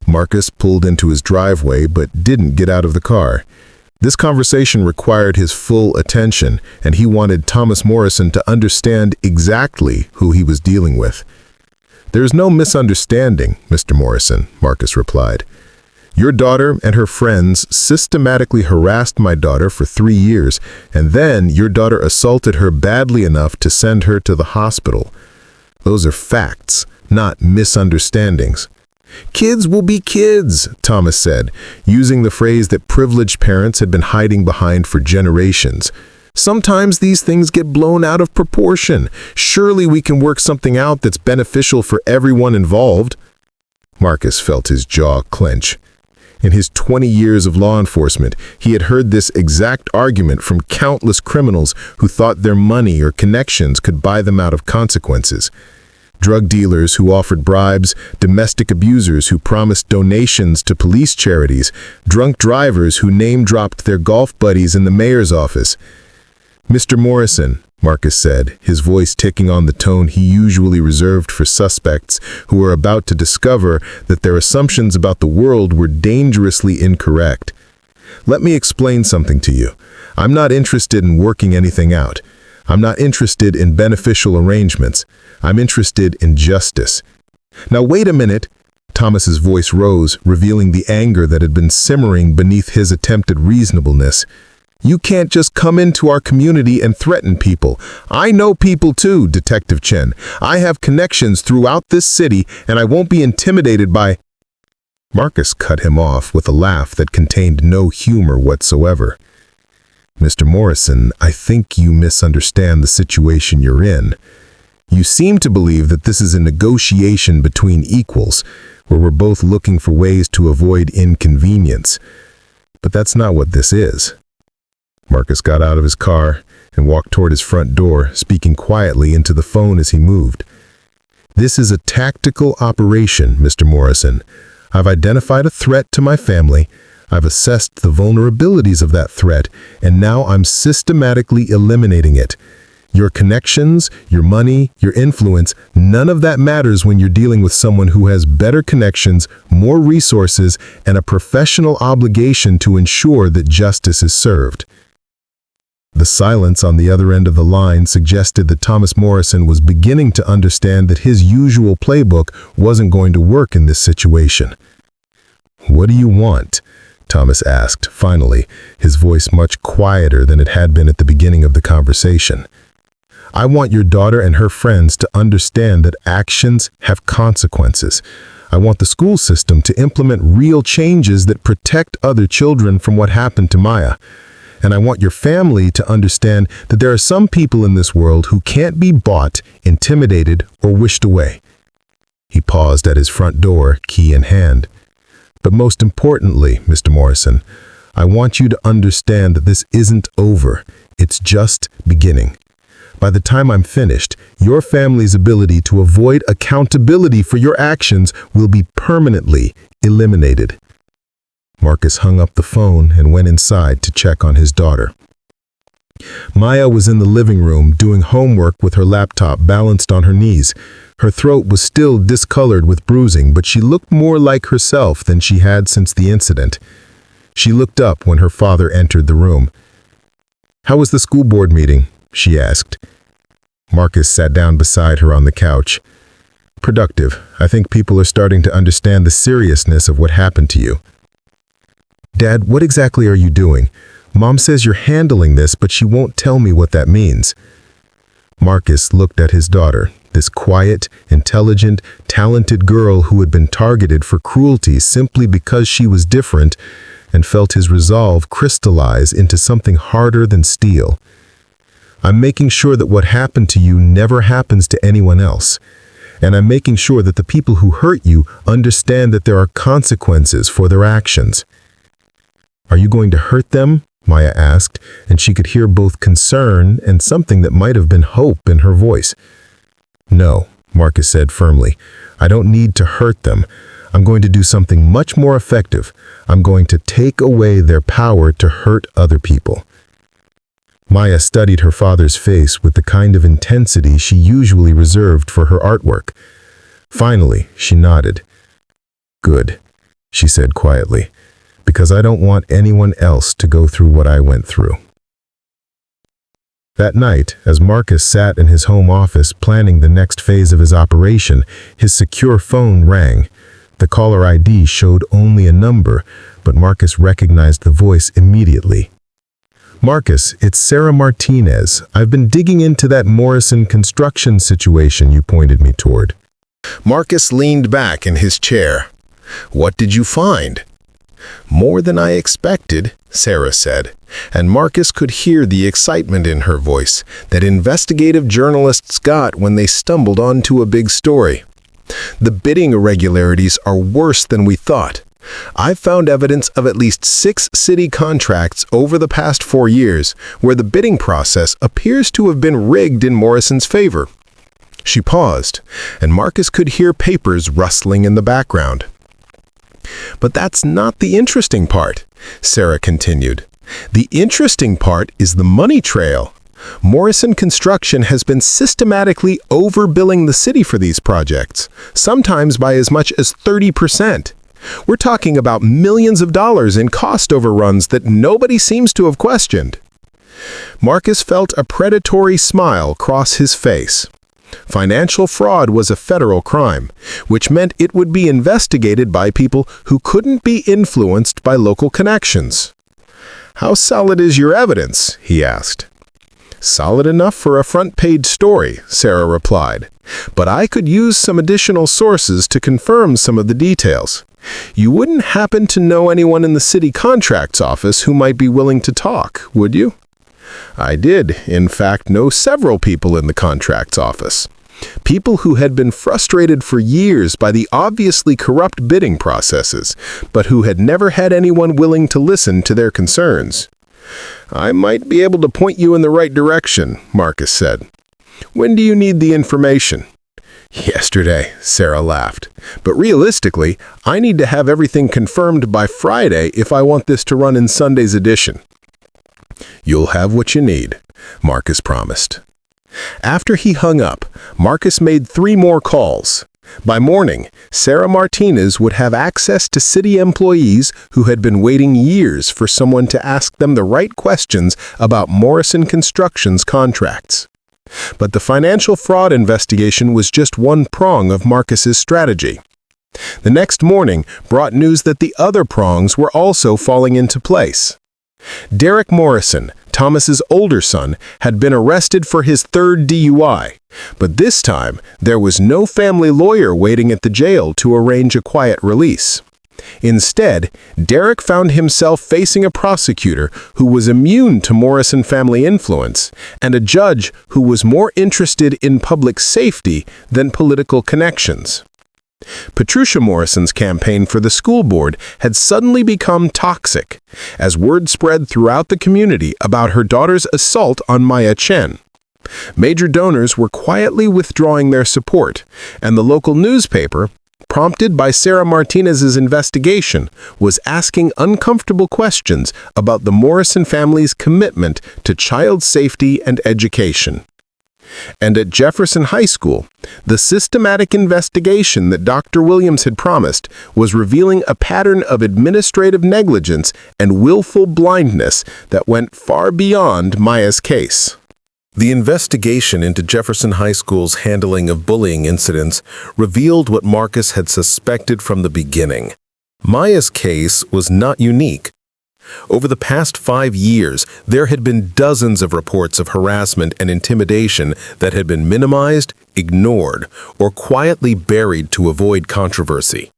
Marcus pulled into his driveway but didn't get out of the car. This conversation required his full attention, and he wanted Thomas Morrison to understand exactly who he was dealing with. "There's no misunderstanding, Mr. Morrison," Marcus replied. "Your daughter and her friends systematically harassed my daughter for 3 years, and then your daughter assaulted her badly enough to send her to the hospital. Those are facts, not misunderstandings." "Kids will be kids," Thomas said, using the phrase that privileged parents had been hiding behind for generations. "Sometimes these things get blown out of proportion. Surely we can work something out that's beneficial for everyone involved." Marcus felt his jaw clench. In his 20 years of law enforcement, he had heard this exact argument from countless criminals who thought their money or connections could buy them out of consequences. Drug dealers who offered bribes, domestic abusers who promised donations to police charities, drunk drivers who name-dropped their golf buddies in the mayor's office. "Mr. Morrison," Marcus said, his voice ticking on the tone he usually reserved for suspects who were about to discover that their assumptions about the world were dangerously incorrect. "Let me explain something to you. I'm not interested in working anything out. I'm not interested in beneficial arrangements. I'm interested in justice." "Now wait a minute." Thomas's voice rose, revealing the anger that had been simmering beneath his attempted reasonableness. "You can't just come into our community and threaten people. I know people too, Detective Chen. I have connections throughout this city, and I won't be intimidated by—" Marcus cut him off with a laugh that contained no humor whatsoever. "Mr. Morrison, I think you misunderstand the situation you're in. You seem to believe that this is a negotiation between equals, where we're both looking for ways to avoid inconvenience. But that's not what this is." Marcus got out of his car and walked toward his front door, speaking quietly into the phone as he moved. "This is a tactical operation, Mr. Morrison. I've identified a threat to my family. I've assessed the vulnerabilities of that threat, and now I'm systematically eliminating it. Your connections, your money, your influence, none of that matters when you're dealing with someone who has better connections, more resources, and a professional obligation to ensure that justice is served." The silence on the other end of the line suggested that Thomas Morrison was beginning to understand that his usual playbook wasn't going to work in this situation. "What do you want?" Thomas asked, finally, his voice much quieter than it had been at the beginning of the conversation. "I want your daughter and her friends to understand that actions have consequences. I want the school system to implement real changes that protect other children from what happened to Maya. And I want your family to understand that there are some people in this world who can't be bought, intimidated, or wished away." He paused at his front door, key in hand. "But most importantly, Mr. Morrison, I want you to understand that this isn't over. It's just beginning. By the time I'm finished, your family's ability to avoid accountability for your actions will be permanently eliminated." Marcus hung up the phone and went inside to check on his daughter. Maya was in the living room doing homework with her laptop balanced on her knees. Her throat was still discolored with bruising, but she looked more like herself than she had since the incident. She looked up when her father entered the room. "How was the school board meeting?" she asked. Marcus sat down beside her on the couch. "Productive. I think people are starting to understand the seriousness of what happened to you." "Dad, what exactly are you doing? Mom says you're handling this, but she won't tell me what that means." Marcus looked at his daughter, this quiet, intelligent, talented girl who had been targeted for cruelty simply because she was different, and felt his resolve crystallize into something harder than steel. "I'm making sure that what happened to you never happens to anyone else. And I'm making sure that the people who hurt you understand that there are consequences for their actions." "Are you going to hurt them?" Maya asked, and she could hear both concern and something that might have been hope in her voice. "No," Marcus said firmly. "I don't need to hurt them. I'm going to do something much more effective. I'm going to take away their power to hurt other people." Maya studied her father's face with the kind of intensity she usually reserved for her artwork. Finally, she nodded. "Good," she said quietly, "because I don't want anyone else to go through what I went through." That night, as Marcus sat in his home office planning the next phase of his operation, his secure phone rang. The caller ID showed only a number, but Marcus recognized the voice immediately. "Marcus, it's Sarah Martinez. I've been digging into that Morrison construction situation you pointed me toward." Marcus leaned back in his chair. "What did you find?" "More than I expected," Sarah said, and Marcus could hear the excitement in her voice that investigative journalists got when they stumbled onto a big story. "The bidding irregularities are worse than we thought. I've found evidence of at least 6 city contracts over the past 4 years where the bidding process appears to have been rigged in Morrison's favor." She paused, and Marcus could hear papers rustling in the background. "But that's not the interesting part," Sarah continued. "The interesting part is the money trail. Morrison Construction has been systematically overbilling the city for these projects, sometimes by as much as 30%. We're talking about millions of dollars in cost overruns that nobody seems to have questioned." Marcus felt a predatory smile cross his face. Financial fraud was a federal crime, which meant it would be investigated by people who couldn't be influenced by local connections. "How solid is your evidence?" he asked. "Solid enough for a front-page story," Sarah replied. "But I could use some additional sources to confirm some of the details. You wouldn't happen to know anyone in the city contracts office who might be willing to talk, would you?" "I did, in fact, know several people in the contracts office. People who had been frustrated for years by the obviously corrupt bidding processes, but who had never had anyone willing to listen to their concerns." "I might be able to point you in the right direction," Marcus said. "When do you need the information?" "Yesterday," Sarah laughed. "But realistically, I need to have everything confirmed by Friday if I want this to run in Sunday's edition." "You'll have what you need," Marcus promised. After he hung up, Marcus made 3 more calls. By morning, Sarah Martinez would have access to city employees who had been waiting years for someone to ask them the right questions about Morrison Construction's contracts. But the financial fraud investigation was just one prong of Marcus's strategy. The next morning brought news that the other prongs were also falling into place. Derek Morrison, Thomas's older son, had been arrested for his 3rd DUI, but this time there was no family lawyer waiting at the jail to arrange a quiet release. Instead, Derek found himself facing a prosecutor who was immune to Morrison family influence and a judge who was more interested in public safety than political connections. Patricia Morrison's campaign for the school board had suddenly become toxic, as word spread throughout the community about her daughter's assault on Maya Chen. Major donors were quietly withdrawing their support, and the local newspaper, prompted by Sarah Martinez's investigation, was asking uncomfortable questions about the Morrison family's commitment to child safety and education. And at Jefferson High School, the systematic investigation that Dr. Williams had promised was revealing a pattern of administrative negligence and willful blindness that went far beyond Maya's case. The investigation into Jefferson High School's handling of bullying incidents revealed what Marcus had suspected from the beginning. Maya's case was not unique. Over the past 5 years, there had been dozens of reports of harassment and intimidation that had been minimized, ignored, or quietly buried to avoid controversy.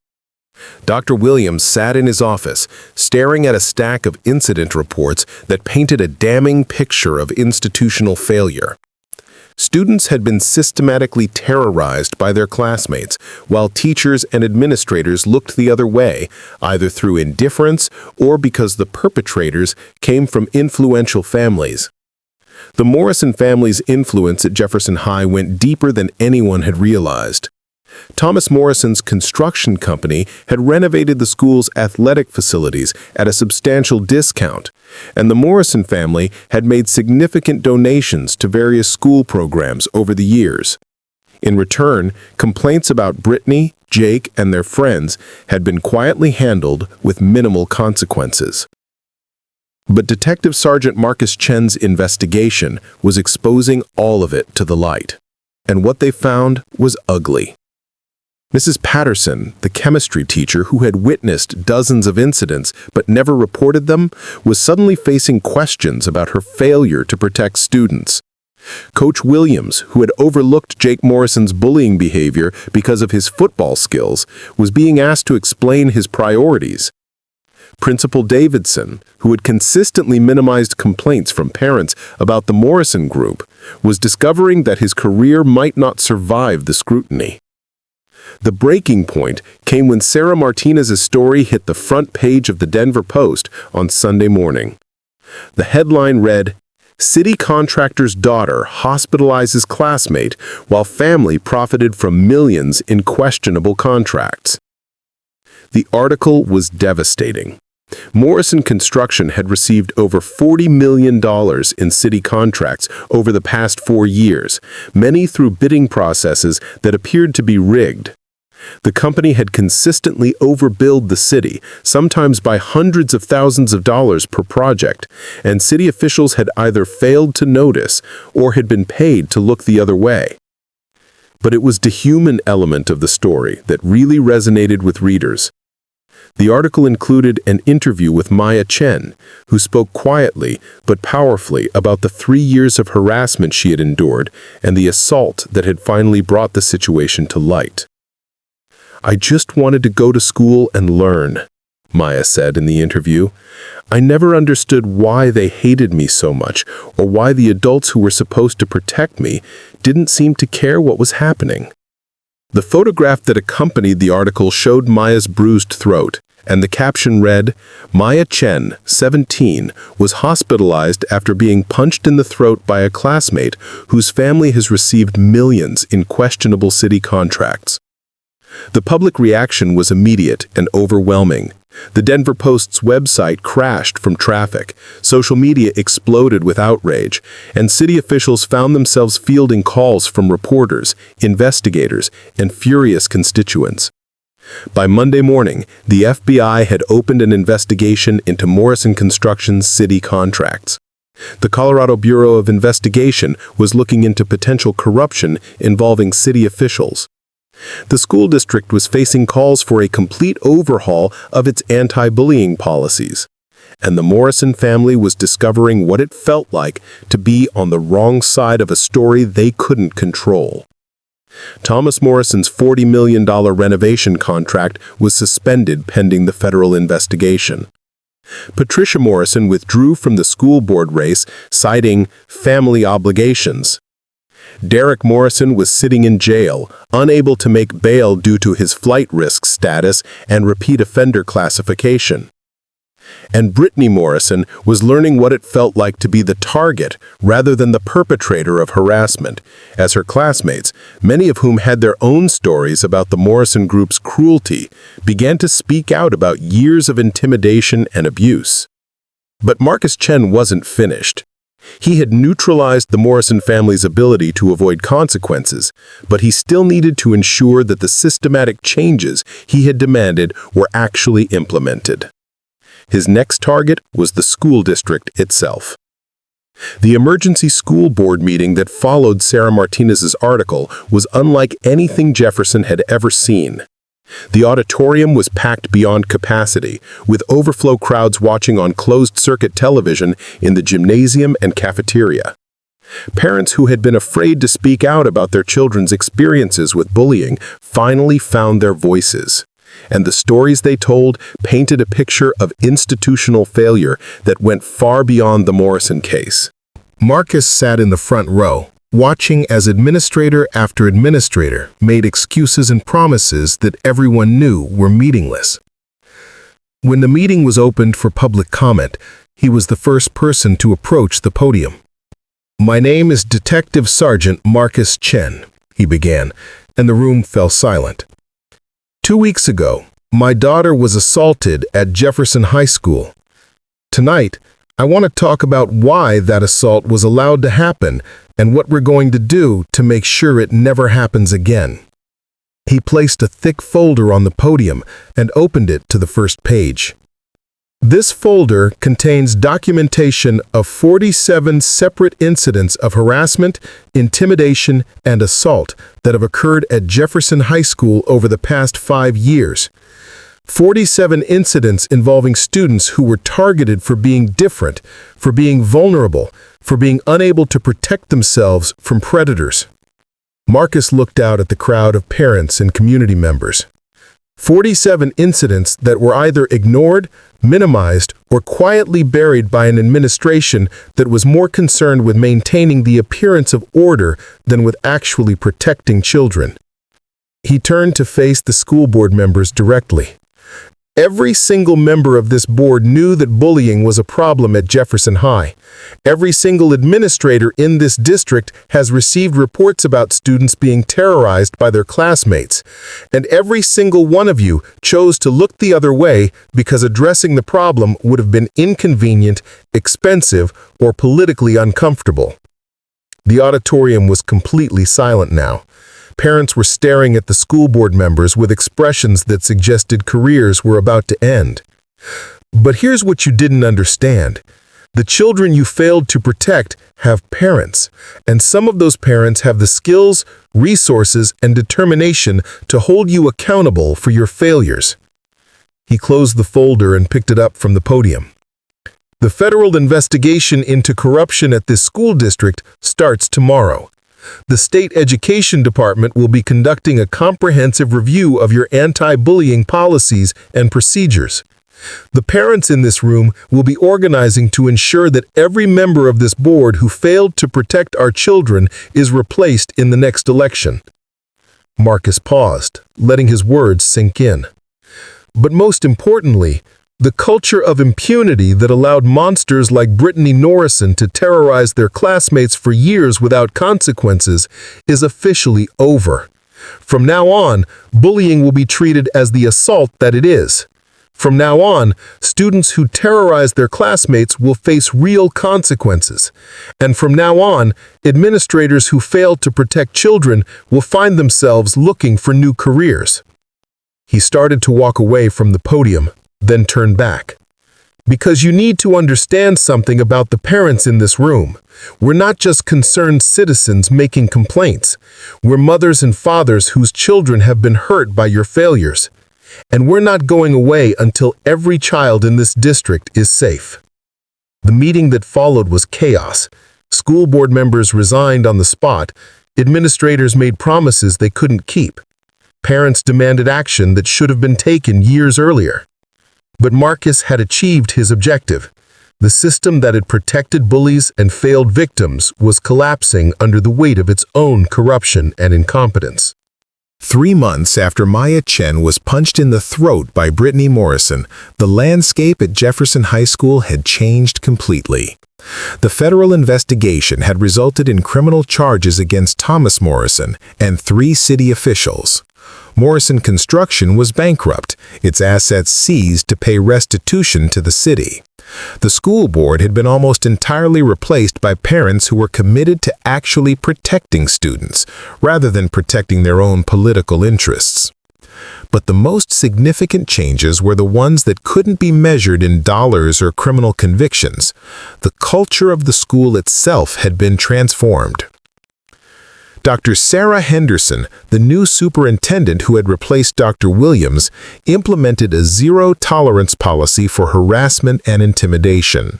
Dr. Williams sat in his office, staring at a stack of incident reports that painted a damning picture of institutional failure. Students had been systematically terrorized by their classmates, while teachers and administrators looked the other way, either through indifference or because the perpetrators came from influential families. The Morrison family's influence at Jefferson High went deeper than anyone had realized. Thomas Morrison's construction company had renovated the school's athletic facilities at a substantial discount, and the Morrison family had made significant donations to various school programs over the years. In return, complaints about Brittany, Jake, and their friends had been quietly handled with minimal consequences. But Detective Sergeant Marcus Chen's investigation was exposing all of it to the light, and what they found was ugly. Mrs. Patterson, the chemistry teacher who had witnessed dozens of incidents but never reported them, was suddenly facing questions about her failure to protect students. Coach Williams, who had overlooked Jake Morrison's bullying behavior because of his football skills, was being asked to explain his priorities. Principal Davidson, who had consistently minimized complaints from parents about the Morrison group, was discovering that his career might not survive the scrutiny. The breaking point came when Sarah Martinez's story hit the front page of the Denver Post on Sunday morning. The headline read, "City Contractor's Daughter Hospitalizes Classmate While Family Profited from Millions in Questionable Contracts." The article was devastating. Morrison Construction had received over $40 million in city contracts over the past 4 years, many through bidding processes that appeared to be rigged. The company had consistently overbilled the city, sometimes by hundreds of thousands of dollars per project, and city officials had either failed to notice or had been paid to look the other way. But it was the human element of the story that really resonated with readers. The article included an interview with Maya Chen, who spoke quietly but powerfully about the 3 years of harassment she had endured and the assault that had finally brought the situation to light. "I just wanted to go to school and learn," Maya said in the interview. "I never understood why they hated me so much, or why the adults who were supposed to protect me didn't seem to care what was happening." The photograph that accompanied the article showed Maya's bruised throat, and the caption read, "Maya Chen, 17, was hospitalized after being punched in the throat by a classmate whose family has received millions in questionable city contracts." The public reaction was immediate and overwhelming. The Denver Post's website crashed from traffic, social media exploded with outrage, and city officials found themselves fielding calls from reporters, investigators, and furious constituents. By Monday morning, the FBI had opened an investigation into Morrison Construction's city contracts. The Colorado Bureau of Investigation was looking into potential corruption involving city officials. The school district was facing calls for a complete overhaul of its anti-bullying policies, and the Morrison family was discovering what it felt like to be on the wrong side of a story they couldn't control. Thomas Morrison's $40 million renovation contract was suspended pending the federal investigation. Patricia Morrison withdrew from the school board race, citing family obligations. Derek Morrison was sitting in jail, unable to make bail due to his flight risk status and repeat offender classification. And Brittany Morrison was learning what it felt like to be the target rather than the perpetrator of harassment, as her classmates, many of whom had their own stories about the Morrison group's cruelty, began to speak out about years of intimidation and abuse. But Marcus Chen wasn't finished. He had neutralized the Morrison family's ability to avoid consequences, but he still needed to ensure that the systematic changes he had demanded were actually implemented. His next target was the school district itself. The emergency school board meeting that followed Sarah Martinez's article was unlike anything Jefferson had ever seen. The auditorium was packed beyond capacity, with overflow crowds watching on closed-circuit television in the gymnasium and cafeteria. Parents who had been afraid to speak out about their children's experiences with bullying finally found their voices, and the stories they told painted a picture of institutional failure that went far beyond the Morrison case. Marcus sat in the front row, watching as administrator after administrator made excuses and promises that everyone knew were meaningless. When the meeting was opened for public comment, he was the first person to approach the podium. "My name is Detective Sergeant Marcus Chen," he began, and the room fell silent. 2 weeks ago, my daughter was assaulted at Jefferson High School. Tonight, I want to talk about why that assault was allowed to happen and what we're going to do to make sure it never happens again. He placed a thick folder on the podium and opened it to the first page. This folder contains documentation of 47 separate incidents of harassment, intimidation, and assault that have occurred at Jefferson High School over the past 5 years. 47 incidents involving students who were targeted for being different, for being vulnerable, for being unable to protect themselves from predators. Marcus looked out at the crowd of parents and community members. 47 incidents that were either ignored, minimized, or quietly buried by an administration that was more concerned with maintaining the appearance of order than with actually protecting children. He turned to face the school board members directly. Every single member of this board knew that bullying was a problem at Jefferson High. Every single administrator in this district has received reports about students being terrorized by their classmates. And every single one of you chose to look the other way because addressing the problem would have been inconvenient, expensive, or politically uncomfortable. The auditorium was completely silent now. Parents were staring at the school board members with expressions that suggested careers were about to end. But here's what you didn't understand. The children you failed to protect have parents, and some of those parents have the skills, resources, and determination to hold you accountable for your failures. He closed the folder and picked it up from the podium. The federal investigation into corruption at this school district starts tomorrow. The state education department will be conducting a comprehensive review of your anti-bullying policies and procedures. The parents in this room will be organizing to ensure that every member of this board who failed to protect our children is replaced in the next election. Marcus paused, letting his words sink in. But most importantly, the culture of impunity that allowed monsters like Brittany Morrison to terrorize their classmates for years without consequences is officially over. From now on, bullying will be treated as the assault that it is. From now on, students who terrorize their classmates will face real consequences. And from now on, administrators who fail to protect children will find themselves looking for new careers. He started to walk away from the podium, then turn back. Because you need to understand something about the parents in this room. We're not just concerned citizens making complaints. We're mothers and fathers whose children have been hurt by your failures. And we're not going away until every child in this district is safe. The meeting that followed was chaos. School board members resigned on the spot. Administrators made promises they couldn't keep. Parents demanded action that should have been taken years earlier. But Marcus had achieved his objective. The system that had protected bullies and failed victims was collapsing under the weight of its own corruption and incompetence. 3 months after Maya Chen was punched in the throat by Brittany Morrison, the landscape at Jefferson High School had changed completely. The federal investigation had resulted in criminal charges against Thomas Morrison and 3 city officials. Morrison Construction was bankrupt, its assets seized to pay restitution to the city. The school board had been almost entirely replaced by parents who were committed to actually protecting students, rather than protecting their own political interests. But the most significant changes were the ones that couldn't be measured in dollars or criminal convictions. The culture of the school itself had been transformed. Dr. Sarah Henderson, the new superintendent who had replaced Dr. Williams, implemented a zero-tolerance policy for harassment and intimidation.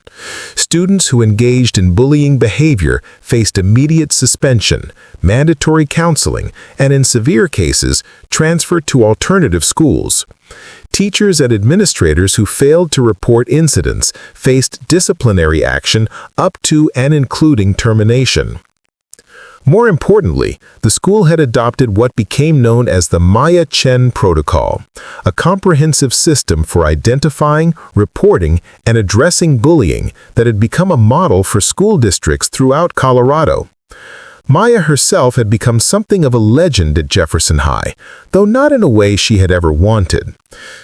Students who engaged in bullying behavior faced immediate suspension, mandatory counseling, and in severe cases, transfer to alternative schools. Teachers and administrators who failed to report incidents faced disciplinary action up to and including termination. More importantly, the school had adopted what became known as the Maya Chen Protocol, a comprehensive system for identifying, reporting, and addressing bullying that had become a model for school districts throughout Colorado. Maya herself had become something of a legend at Jefferson High, though not in a way she had ever wanted.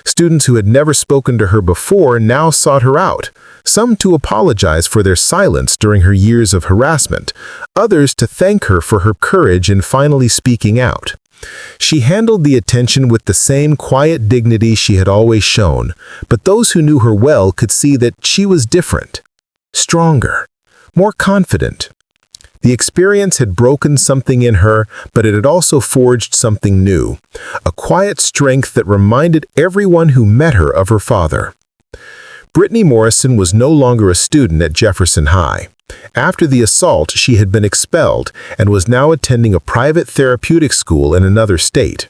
Students who had never spoken to her before now sought her out, some to apologize for their silence during her years of harassment, others to thank her for her courage in finally speaking out. She handled the attention with the same quiet dignity she had always shown, but those who knew her well could see that she was different, stronger, more confident. The experience had broken something in her, but it had also forged something new, a quiet strength that reminded everyone who met her of her father. Brittany Morrison was no longer a student at Jefferson High. After the assault, she had been expelled and was now attending a private therapeutic school in another state.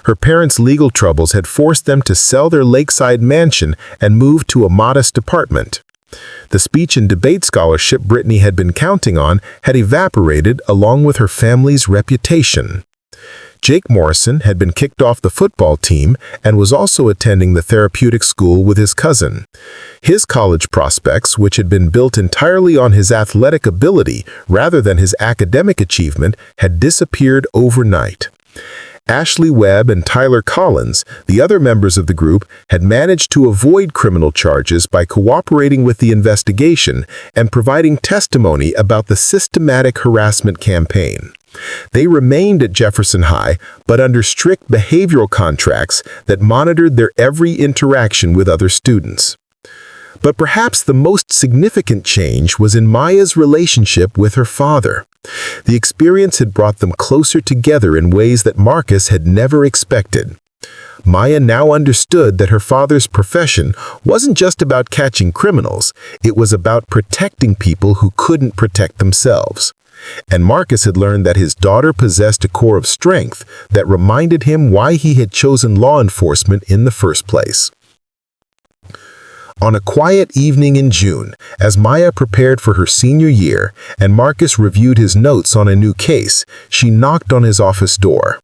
Her parents' legal troubles had forced them to sell their lakeside mansion and move to a modest apartment. The speech and debate scholarship Brittany had been counting on had evaporated along with her family's reputation. Jake Morrison had been kicked off the football team and was also attending the therapeutic school with his cousin. His college prospects, which had been built entirely on his athletic ability rather than his academic achievement, had disappeared overnight. Ashley Webb and Tyler Collins, the other members of the group, had managed to avoid criminal charges by cooperating with the investigation and providing testimony about the systematic harassment campaign. They remained at Jefferson High, but under strict behavioral contracts that monitored their every interaction with other students. But perhaps the most significant change was in Maya's relationship with her father. The experience had brought them closer together in ways that Marcus had never expected. Maya now understood that her father's profession wasn't just about catching criminals, it was about protecting people who couldn't protect themselves. And Marcus had learned that his daughter possessed a core of strength that reminded him why he had chosen law enforcement in the first place. On a quiet evening in June, as Maya prepared for her senior year and Marcus reviewed his notes on a new case, she knocked on his office door.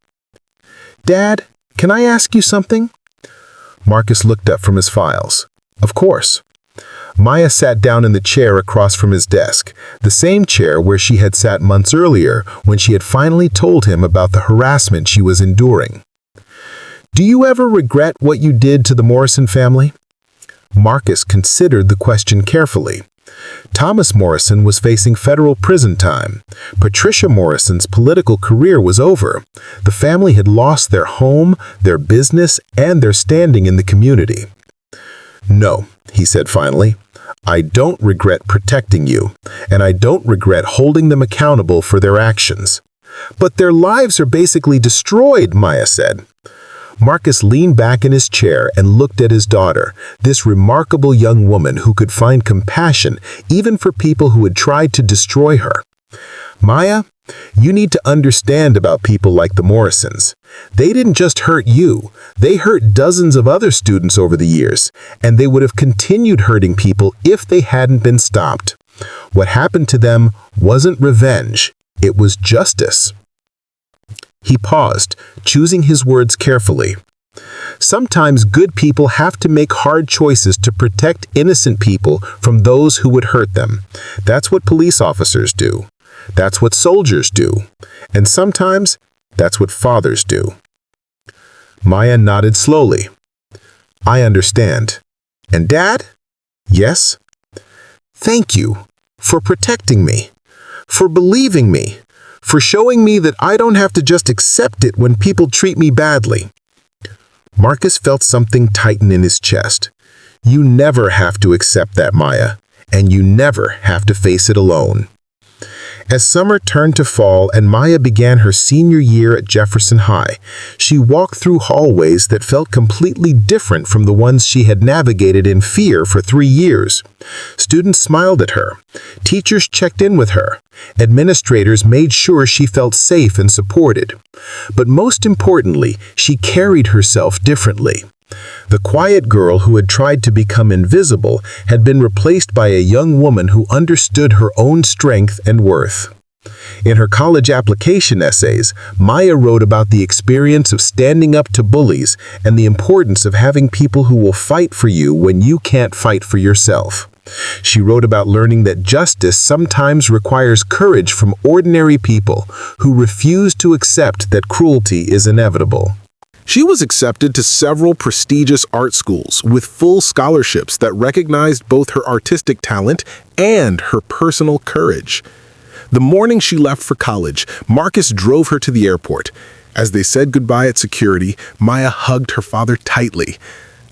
"Dad, can I ask you something?" Marcus looked up from his files. "Of course." Maya sat down in the chair across from his desk, the same chair where she had sat months earlier when she had finally told him about the harassment she was enduring. "Do you ever regret what you did to the Morrison family?" Marcus considered the question carefully. Thomas Morrison was facing federal prison time. Patricia Morrison's political career was over. The family had lost their home, their business, and their standing in the community. "No," he said finally. "I don't regret protecting you, and I don't regret holding them accountable for their actions." "But their lives are basically destroyed," Maya said. Marcus leaned back in his chair and looked at his daughter, this remarkable young woman who could find compassion even for people who had tried to destroy her. "Maya, you need to understand about people like the Morrisons. They didn't just hurt you, they hurt dozens of other students over the years, and they would have continued hurting people if they hadn't been stopped. What happened to them wasn't revenge, it was justice." He paused, choosing his words carefully. Sometimes good people have to make hard choices to protect innocent people from those who would hurt them. That's what police officers do. That's what soldiers do. And sometimes, that's what fathers do. Maya nodded slowly. "I understand. And Dad?" "Yes?" "Thank you for protecting me, for believing me, for showing me that I don't have to just accept it when people treat me badly." Marcus felt something tighten in his chest. You never have to accept that, Maya, and you never have to face it alone. As summer turned to fall and Maya began her senior year at Jefferson High, she walked through hallways that felt completely different from the ones she had navigated in fear for 3 years. Students smiled at her. Teachers checked in with her. Administrators made sure she felt safe and supported. But most importantly, she carried herself differently. The quiet girl who had tried to become invisible had been replaced by a young woman who understood her own strength and worth. In her college application essays, Maya wrote about the experience of standing up to bullies and the importance of having people who will fight for you when you can't fight for yourself. She wrote about learning that justice sometimes requires courage from ordinary people who refuse to accept that cruelty is inevitable. She was accepted to several prestigious art schools with full scholarships that recognized both her artistic talent and her personal courage. The morning she left for college, Marcus drove her to the airport. As they said goodbye at security, Maya hugged her father tightly.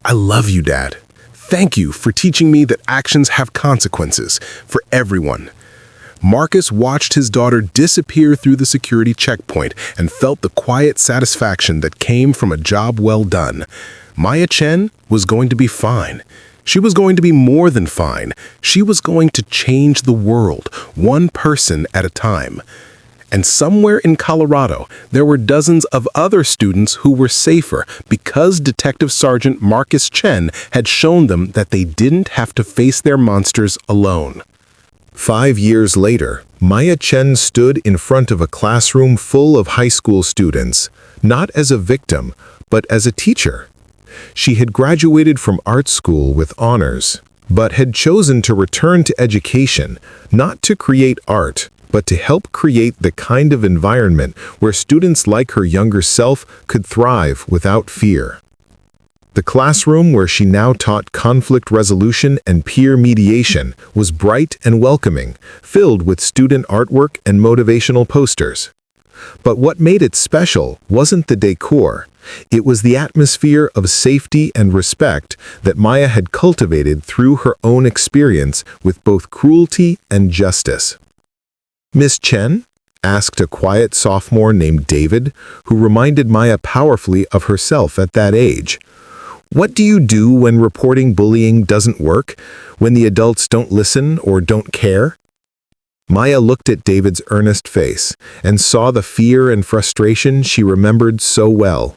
"I love you, Dad. Thank you for teaching me that actions have consequences for everyone." Marcus watched his daughter disappear through the security checkpoint and felt the quiet satisfaction that came from a job well done. Maya Chen was going to be fine. She was going to be more than fine. She was going to change the world, one person at a time. And somewhere in Colorado, there were dozens of other students who were safer because Detective Sergeant Marcus Chen had shown them that they didn't have to face their monsters alone. 5 years later, Maya Chen stood in front of a classroom full of high school students, not as a victim, but as a teacher. She had graduated from art school with honors, but had chosen to return to education, not to create art, but to help create the kind of environment where students like her younger self could thrive without fear. The classroom where she now taught conflict resolution and peer mediation was bright and welcoming, filled with student artwork and motivational posters. But what made it special wasn't the decor. It was the atmosphere of safety and respect that Maya had cultivated through her own experience with both cruelty and justice. "Miss Chen?" asked a quiet sophomore named David, who reminded Maya powerfully of herself at that age. "What do you do when reporting bullying doesn't work, when the adults don't listen or don't care?" Maya looked at David's earnest face and saw the fear and frustration she remembered so well.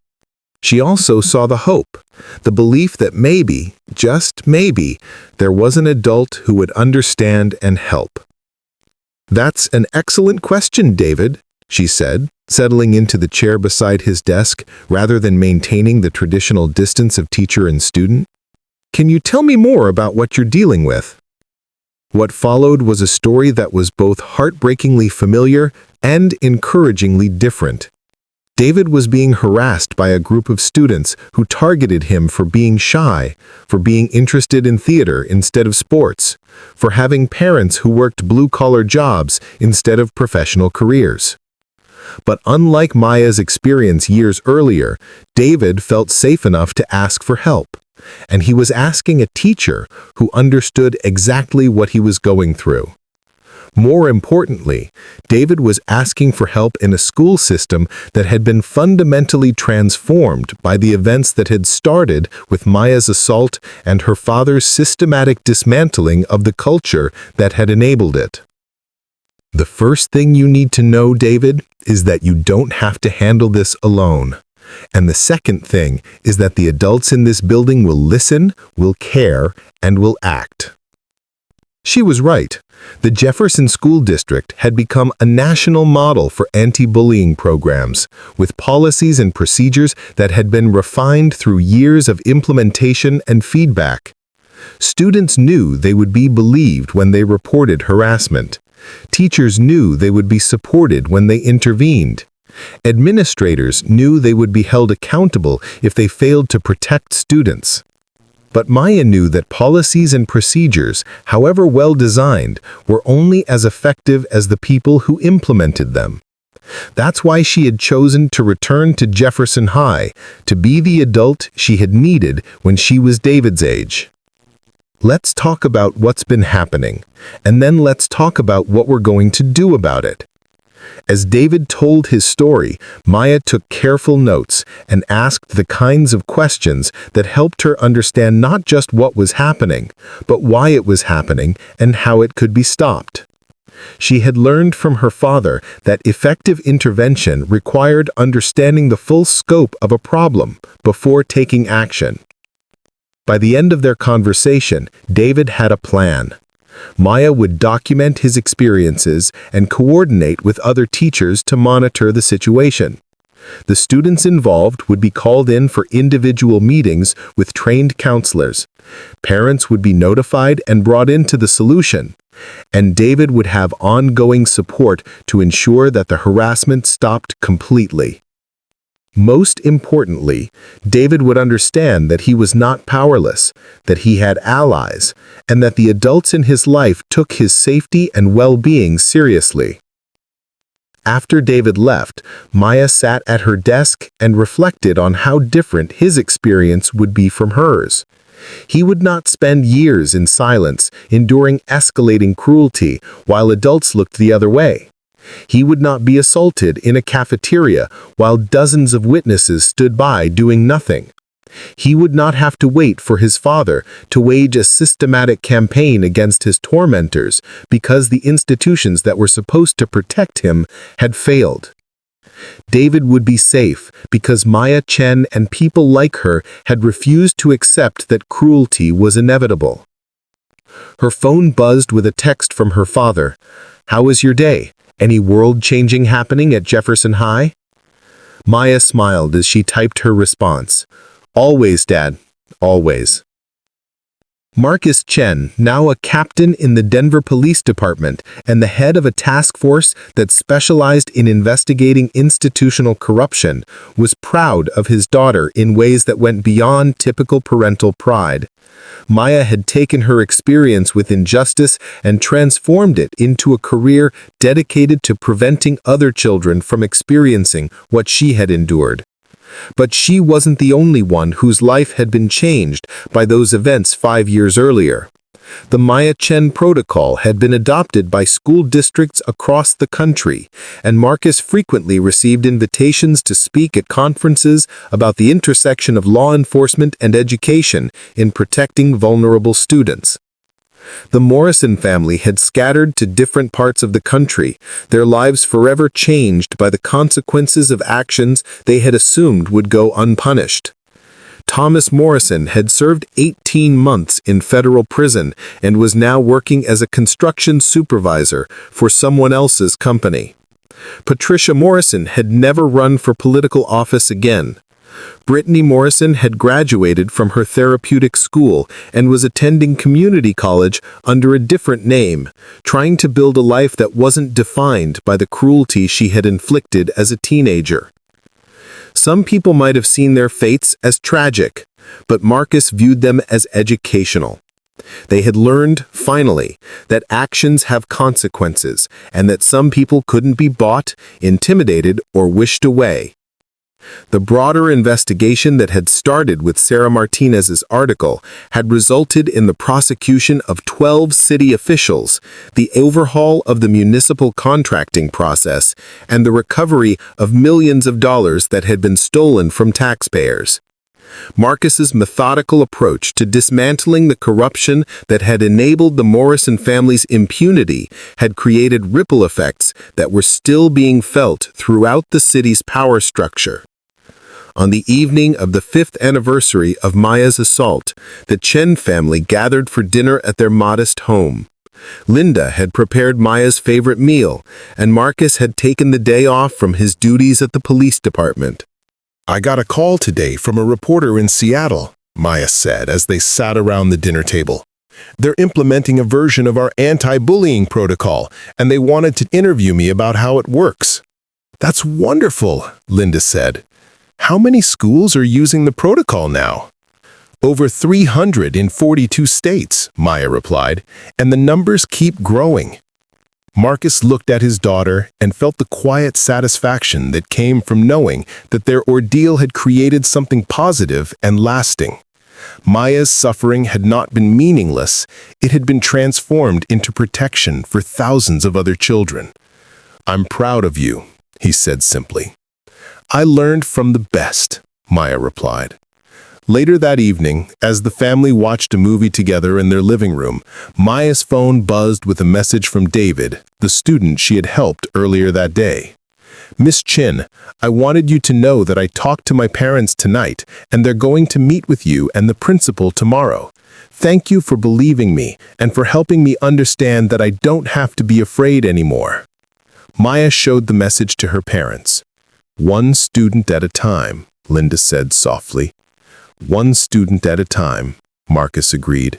She also saw the hope, the belief that maybe, just maybe, there was an adult who would understand and help. "That's an excellent question, David," she said, settling into the chair beside his desk rather than maintaining the traditional distance of teacher and student. "Can you tell me more about what you're dealing with?" What followed was a story that was both heartbreakingly familiar and encouragingly different. David was being harassed by a group of students who targeted him for being shy, for being interested in theater instead of sports, for having parents who worked blue-collar jobs instead of professional careers. But unlike Maya's experience years earlier, David felt safe enough to ask for help, and he was asking a teacher who understood exactly what he was going through. More importantly, David was asking for help in a school system that had been fundamentally transformed by the events that had started with Maya's assault and her father's systematic dismantling of the culture that had enabled it. "The first thing you need to know, David, is that you don't have to handle this alone. And the second thing is that the adults in this building will listen, will care, and will act." She was right. The Jefferson School District had become a national model for anti-bullying programs, with policies and procedures that had been refined through years of implementation and feedback. Students knew they would be believed when they reported harassment. Teachers knew they would be supported when they intervened. Administrators knew they would be held accountable if they failed to protect students. But Maya knew that policies and procedures, however well designed, were only as effective as the people who implemented them. That's why she had chosen to return to Jefferson High, to be the adult she had needed when she was David's age. Let's talk about what's been happening, and then let's talk about what we're going to do about it. As David told his story, Maya took careful notes and asked the kinds of questions that helped her understand not just what was happening, but why it was happening and how it could be stopped. She had learned from her father that effective intervention required understanding the full scope of a problem before taking action. By the end of their conversation, David had a plan. Maya would document his experiences and coordinate with other teachers to monitor the situation. The students involved would be called in for individual meetings with trained counselors. Parents would be notified and brought into the solution, and David would have ongoing support to ensure that the harassment stopped completely. Most importantly, David would understand that he was not powerless, that he had allies, and that the adults in his life took his safety and well-being seriously. After David left, Maya sat at her desk and reflected on how different his experience would be from hers. He would not spend years in silence, enduring escalating cruelty, while adults looked the other way. He would not be assaulted in a cafeteria while dozens of witnesses stood by doing nothing. He would not have to wait for his father to wage a systematic campaign against his tormentors because the institutions that were supposed to protect him had failed. David would be safe because Maya Chen and people like her had refused to accept that cruelty was inevitable. Her phone buzzed with a text from her father. "How was your day? Any world-changing happening at Jefferson High?" Maya smiled as she typed her response. "Always, Dad. Always." Marcus Chen, now a captain in the Denver Police Department and the head of a task force that specialized in investigating institutional corruption, was proud of his daughter in ways that went beyond typical parental pride. Maya had taken her experience with injustice and transformed it into a career dedicated to preventing other children from experiencing what she had endured. But she wasn't the only one whose life had been changed by those events 5 years earlier. The Maya Chen protocol had been adopted by school districts across the country, and Marcus frequently received invitations to speak at conferences about the intersection of law enforcement and education in protecting vulnerable students. The Morrison family had scattered to different parts of the country, their lives forever changed by the consequences of actions they had assumed would go unpunished. Thomas Morrison had served 18 months in federal prison and was now working as a construction supervisor for someone else's company. Patricia Morrison had never run for political office again. Brittany Morrison had graduated from her therapeutic school and was attending community college under a different name, trying to build a life that wasn't defined by the cruelty she had inflicted as a teenager. Some people might have seen their fates as tragic, but Marcus viewed them as educational. They had learned, finally, that actions have consequences and that some people couldn't be bought, intimidated, or wished away. The broader investigation that had started with Sarah Martinez's article had resulted in the prosecution of 12 city officials, the overhaul of the municipal contracting process, and the recovery of millions of dollars that had been stolen from taxpayers. Marcus's methodical approach to dismantling the corruption that had enabled the Morrison family's impunity had created ripple effects that were still being felt throughout the city's power structure. On the evening of the 5th anniversary of Maya's assault, the Chen family gathered for dinner at their modest home. Linda had prepared Maya's favorite meal, and Marcus had taken the day off from his duties at the police department. "I got a call today from a reporter in Seattle," Maya said as they sat around the dinner table. "They're implementing a version of our anti-bullying protocol, and they wanted to interview me about how it works." "That's wonderful," Linda said. "How many schools are using the protocol now?" "Over 300 in 42 states," Maya replied, "and the numbers keep growing." Marcus looked at his daughter and felt the quiet satisfaction that came from knowing that their ordeal had created something positive and lasting. Maya's suffering had not been meaningless, it had been transformed into protection for thousands of other children. "I'm proud of you," he said simply. "I learned from the best," Maya replied. Later that evening, as the family watched a movie together in their living room, Maya's phone buzzed with a message from David, the student she had helped earlier that day. "Miss Chen, I wanted you to know that I talked to my parents tonight, and they're going to meet with you and the principal tomorrow. Thank you for believing me and for helping me understand that I don't have to be afraid anymore." Maya showed the message to her parents. One student at a time, Linda said softly. One student at a time, Marcus agreed.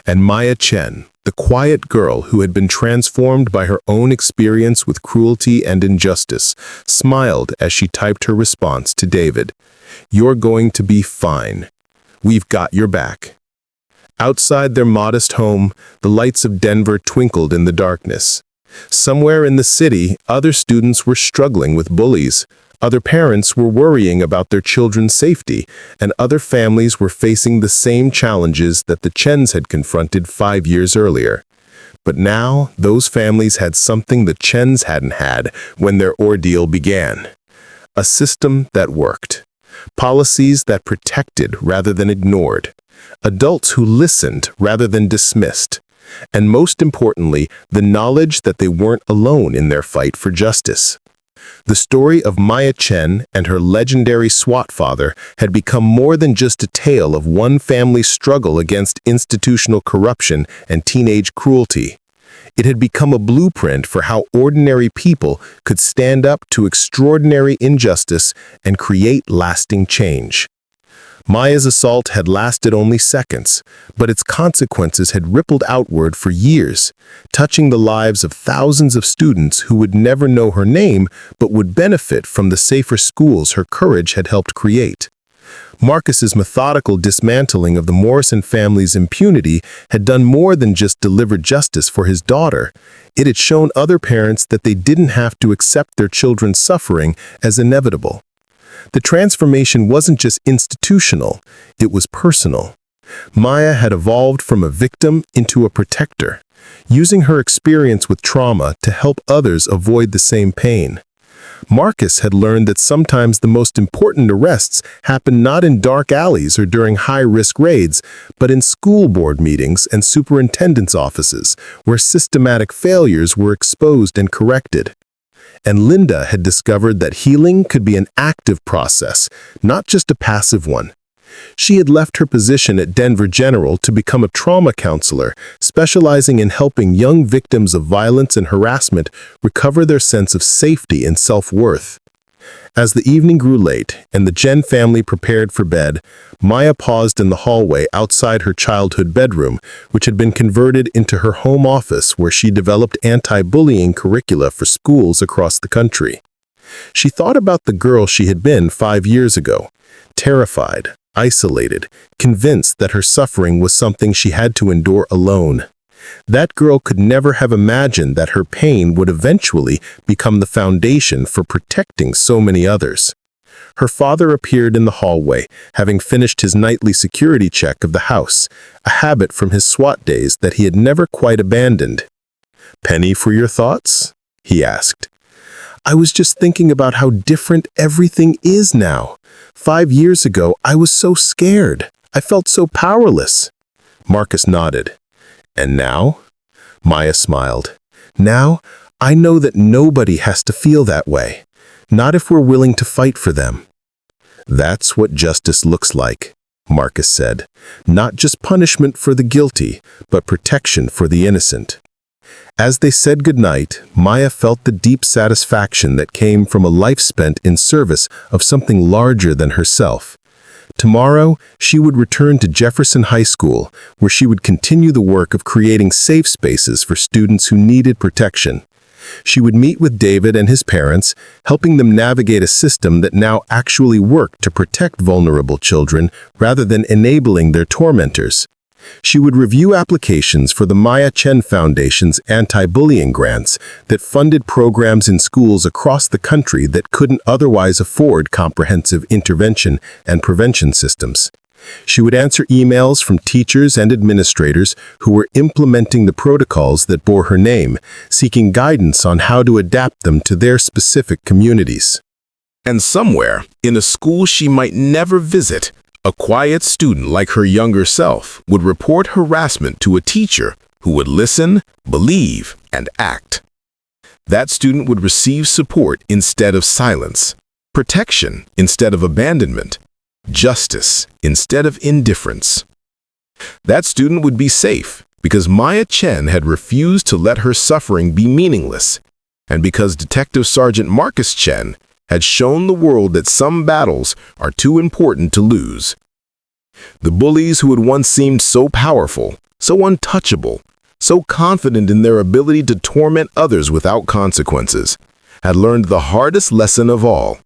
And Maya Chen, the quiet girl who had been transformed by her own experience with cruelty and injustice, smiled as she typed her response to David. You're going to be fine. We've got your back. Outside their modest home, the lights of Denver twinkled in the darkness. Somewhere in the city, other students were struggling with bullies. Other parents were worrying about their children's safety, and other families were facing the same challenges that the Chens had confronted 5 years earlier. But now, those families had something the Chens hadn't had when their ordeal began. A system that worked. Policies that protected rather than ignored. Adults who listened rather than dismissed. And most importantly, the knowledge that they weren't alone in their fight for justice. The story of Maya Chen and her legendary SWAT father had become more than just a tale of one family's struggle against institutional corruption and teenage cruelty. It had become a blueprint for how ordinary people could stand up to extraordinary injustice and create lasting change. Maya's assault had lasted only seconds, but its consequences had rippled outward for years, touching the lives of thousands of students who would never know her name but would benefit from the safer schools her courage had helped create. Marcus's methodical dismantling of the Morrison family's impunity had done more than just deliver justice for his daughter. It had shown other parents that they didn't have to accept their children's suffering as inevitable. The transformation wasn't just institutional, it was personal. Maya had evolved from a victim into a protector, using her experience with trauma to help others avoid the same pain. Marcus had learned that sometimes the most important arrests happen not in dark alleys or during high-risk raids, but in school board meetings and superintendents' offices, where systematic failures were exposed and corrected. And Linda had discovered that healing could be an active process, not just a passive one. She had left her position at Denver General to become a trauma counselor, specializing in helping young victims of violence and harassment recover their sense of safety and self-worth. As the evening grew late and the Chen family prepared for bed, Maya paused in the hallway outside her childhood bedroom, which had been converted into her home office where she developed anti-bullying curricula for schools across the country. She thought about the girl she had been 5 years ago, terrified, isolated, convinced that her suffering was something she had to endure alone. That girl could never have imagined that her pain would eventually become the foundation for protecting so many others. Her father appeared in the hallway, having finished his nightly security check of the house, a habit from his SWAT days that he had never quite abandoned. "Penny for your thoughts?" he asked. "I was just thinking about how different everything is now. 5 years ago, I was so scared. I felt so powerless." Marcus nodded. "And now?" Maya smiled. "Now, I know that nobody has to feel that way. Not if we're willing to fight for them." "That's what justice looks like," Marcus said. "Not just punishment for the guilty, but protection for the innocent." As they said goodnight, Maya felt the deep satisfaction that came from a life spent in service of something larger than herself. Tomorrow, she would return to Jefferson High School, where she would continue the work of creating safe spaces for students who needed protection. She would meet with David and his parents, helping them navigate a system that now actually worked to protect vulnerable children rather than enabling their tormentors. She would review applications for the Maya Chen Foundation's anti-bullying grants that funded programs in schools across the country that couldn't otherwise afford comprehensive intervention and prevention systems. She would answer emails from teachers and administrators who were implementing the protocols that bore her name, seeking guidance on how to adapt them to their specific communities. And somewhere, in a school she might never visit, a quiet student like her younger self would report harassment to a teacher who would listen, believe, and act. That student would receive support instead of silence, protection instead of abandonment, justice instead of indifference. That student would be safe because Maya Chen had refused to let her suffering be meaningless, and because Detective Sergeant Marcus Chen had shown the world that some battles are too important to lose. The bullies who had once seemed so powerful, so untouchable, so confident in their ability to torment others without consequences, had learned the hardest lesson of all,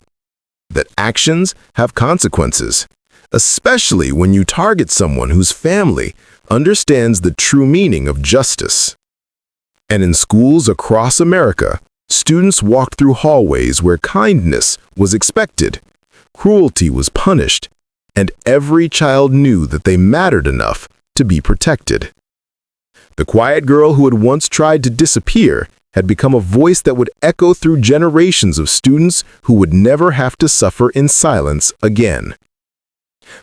that actions have consequences, especially when you target someone whose family understands the true meaning of justice. And in schools across America, students walked through hallways where kindness was expected, cruelty was punished, and every child knew that they mattered enough to be protected. The quiet girl who had once tried to disappear had become a voice that would echo through generations of students who would never have to suffer in silence again.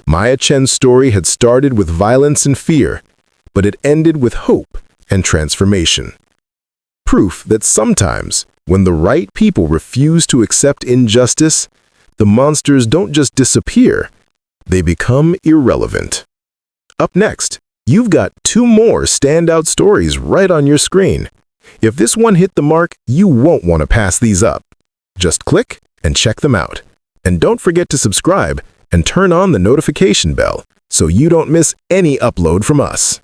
Maya Chen's story had started with violence and fear, but it ended with hope and transformation. Proof that sometimes, when the right people refuse to accept injustice, the monsters don't just disappear, they become irrelevant. Up next, you've got 2 more standout stories right on your screen. If this one hit the mark, you won't want to pass these up. Just click and check them out. And don't forget to subscribe and turn on the notification bell so you don't miss any upload from us.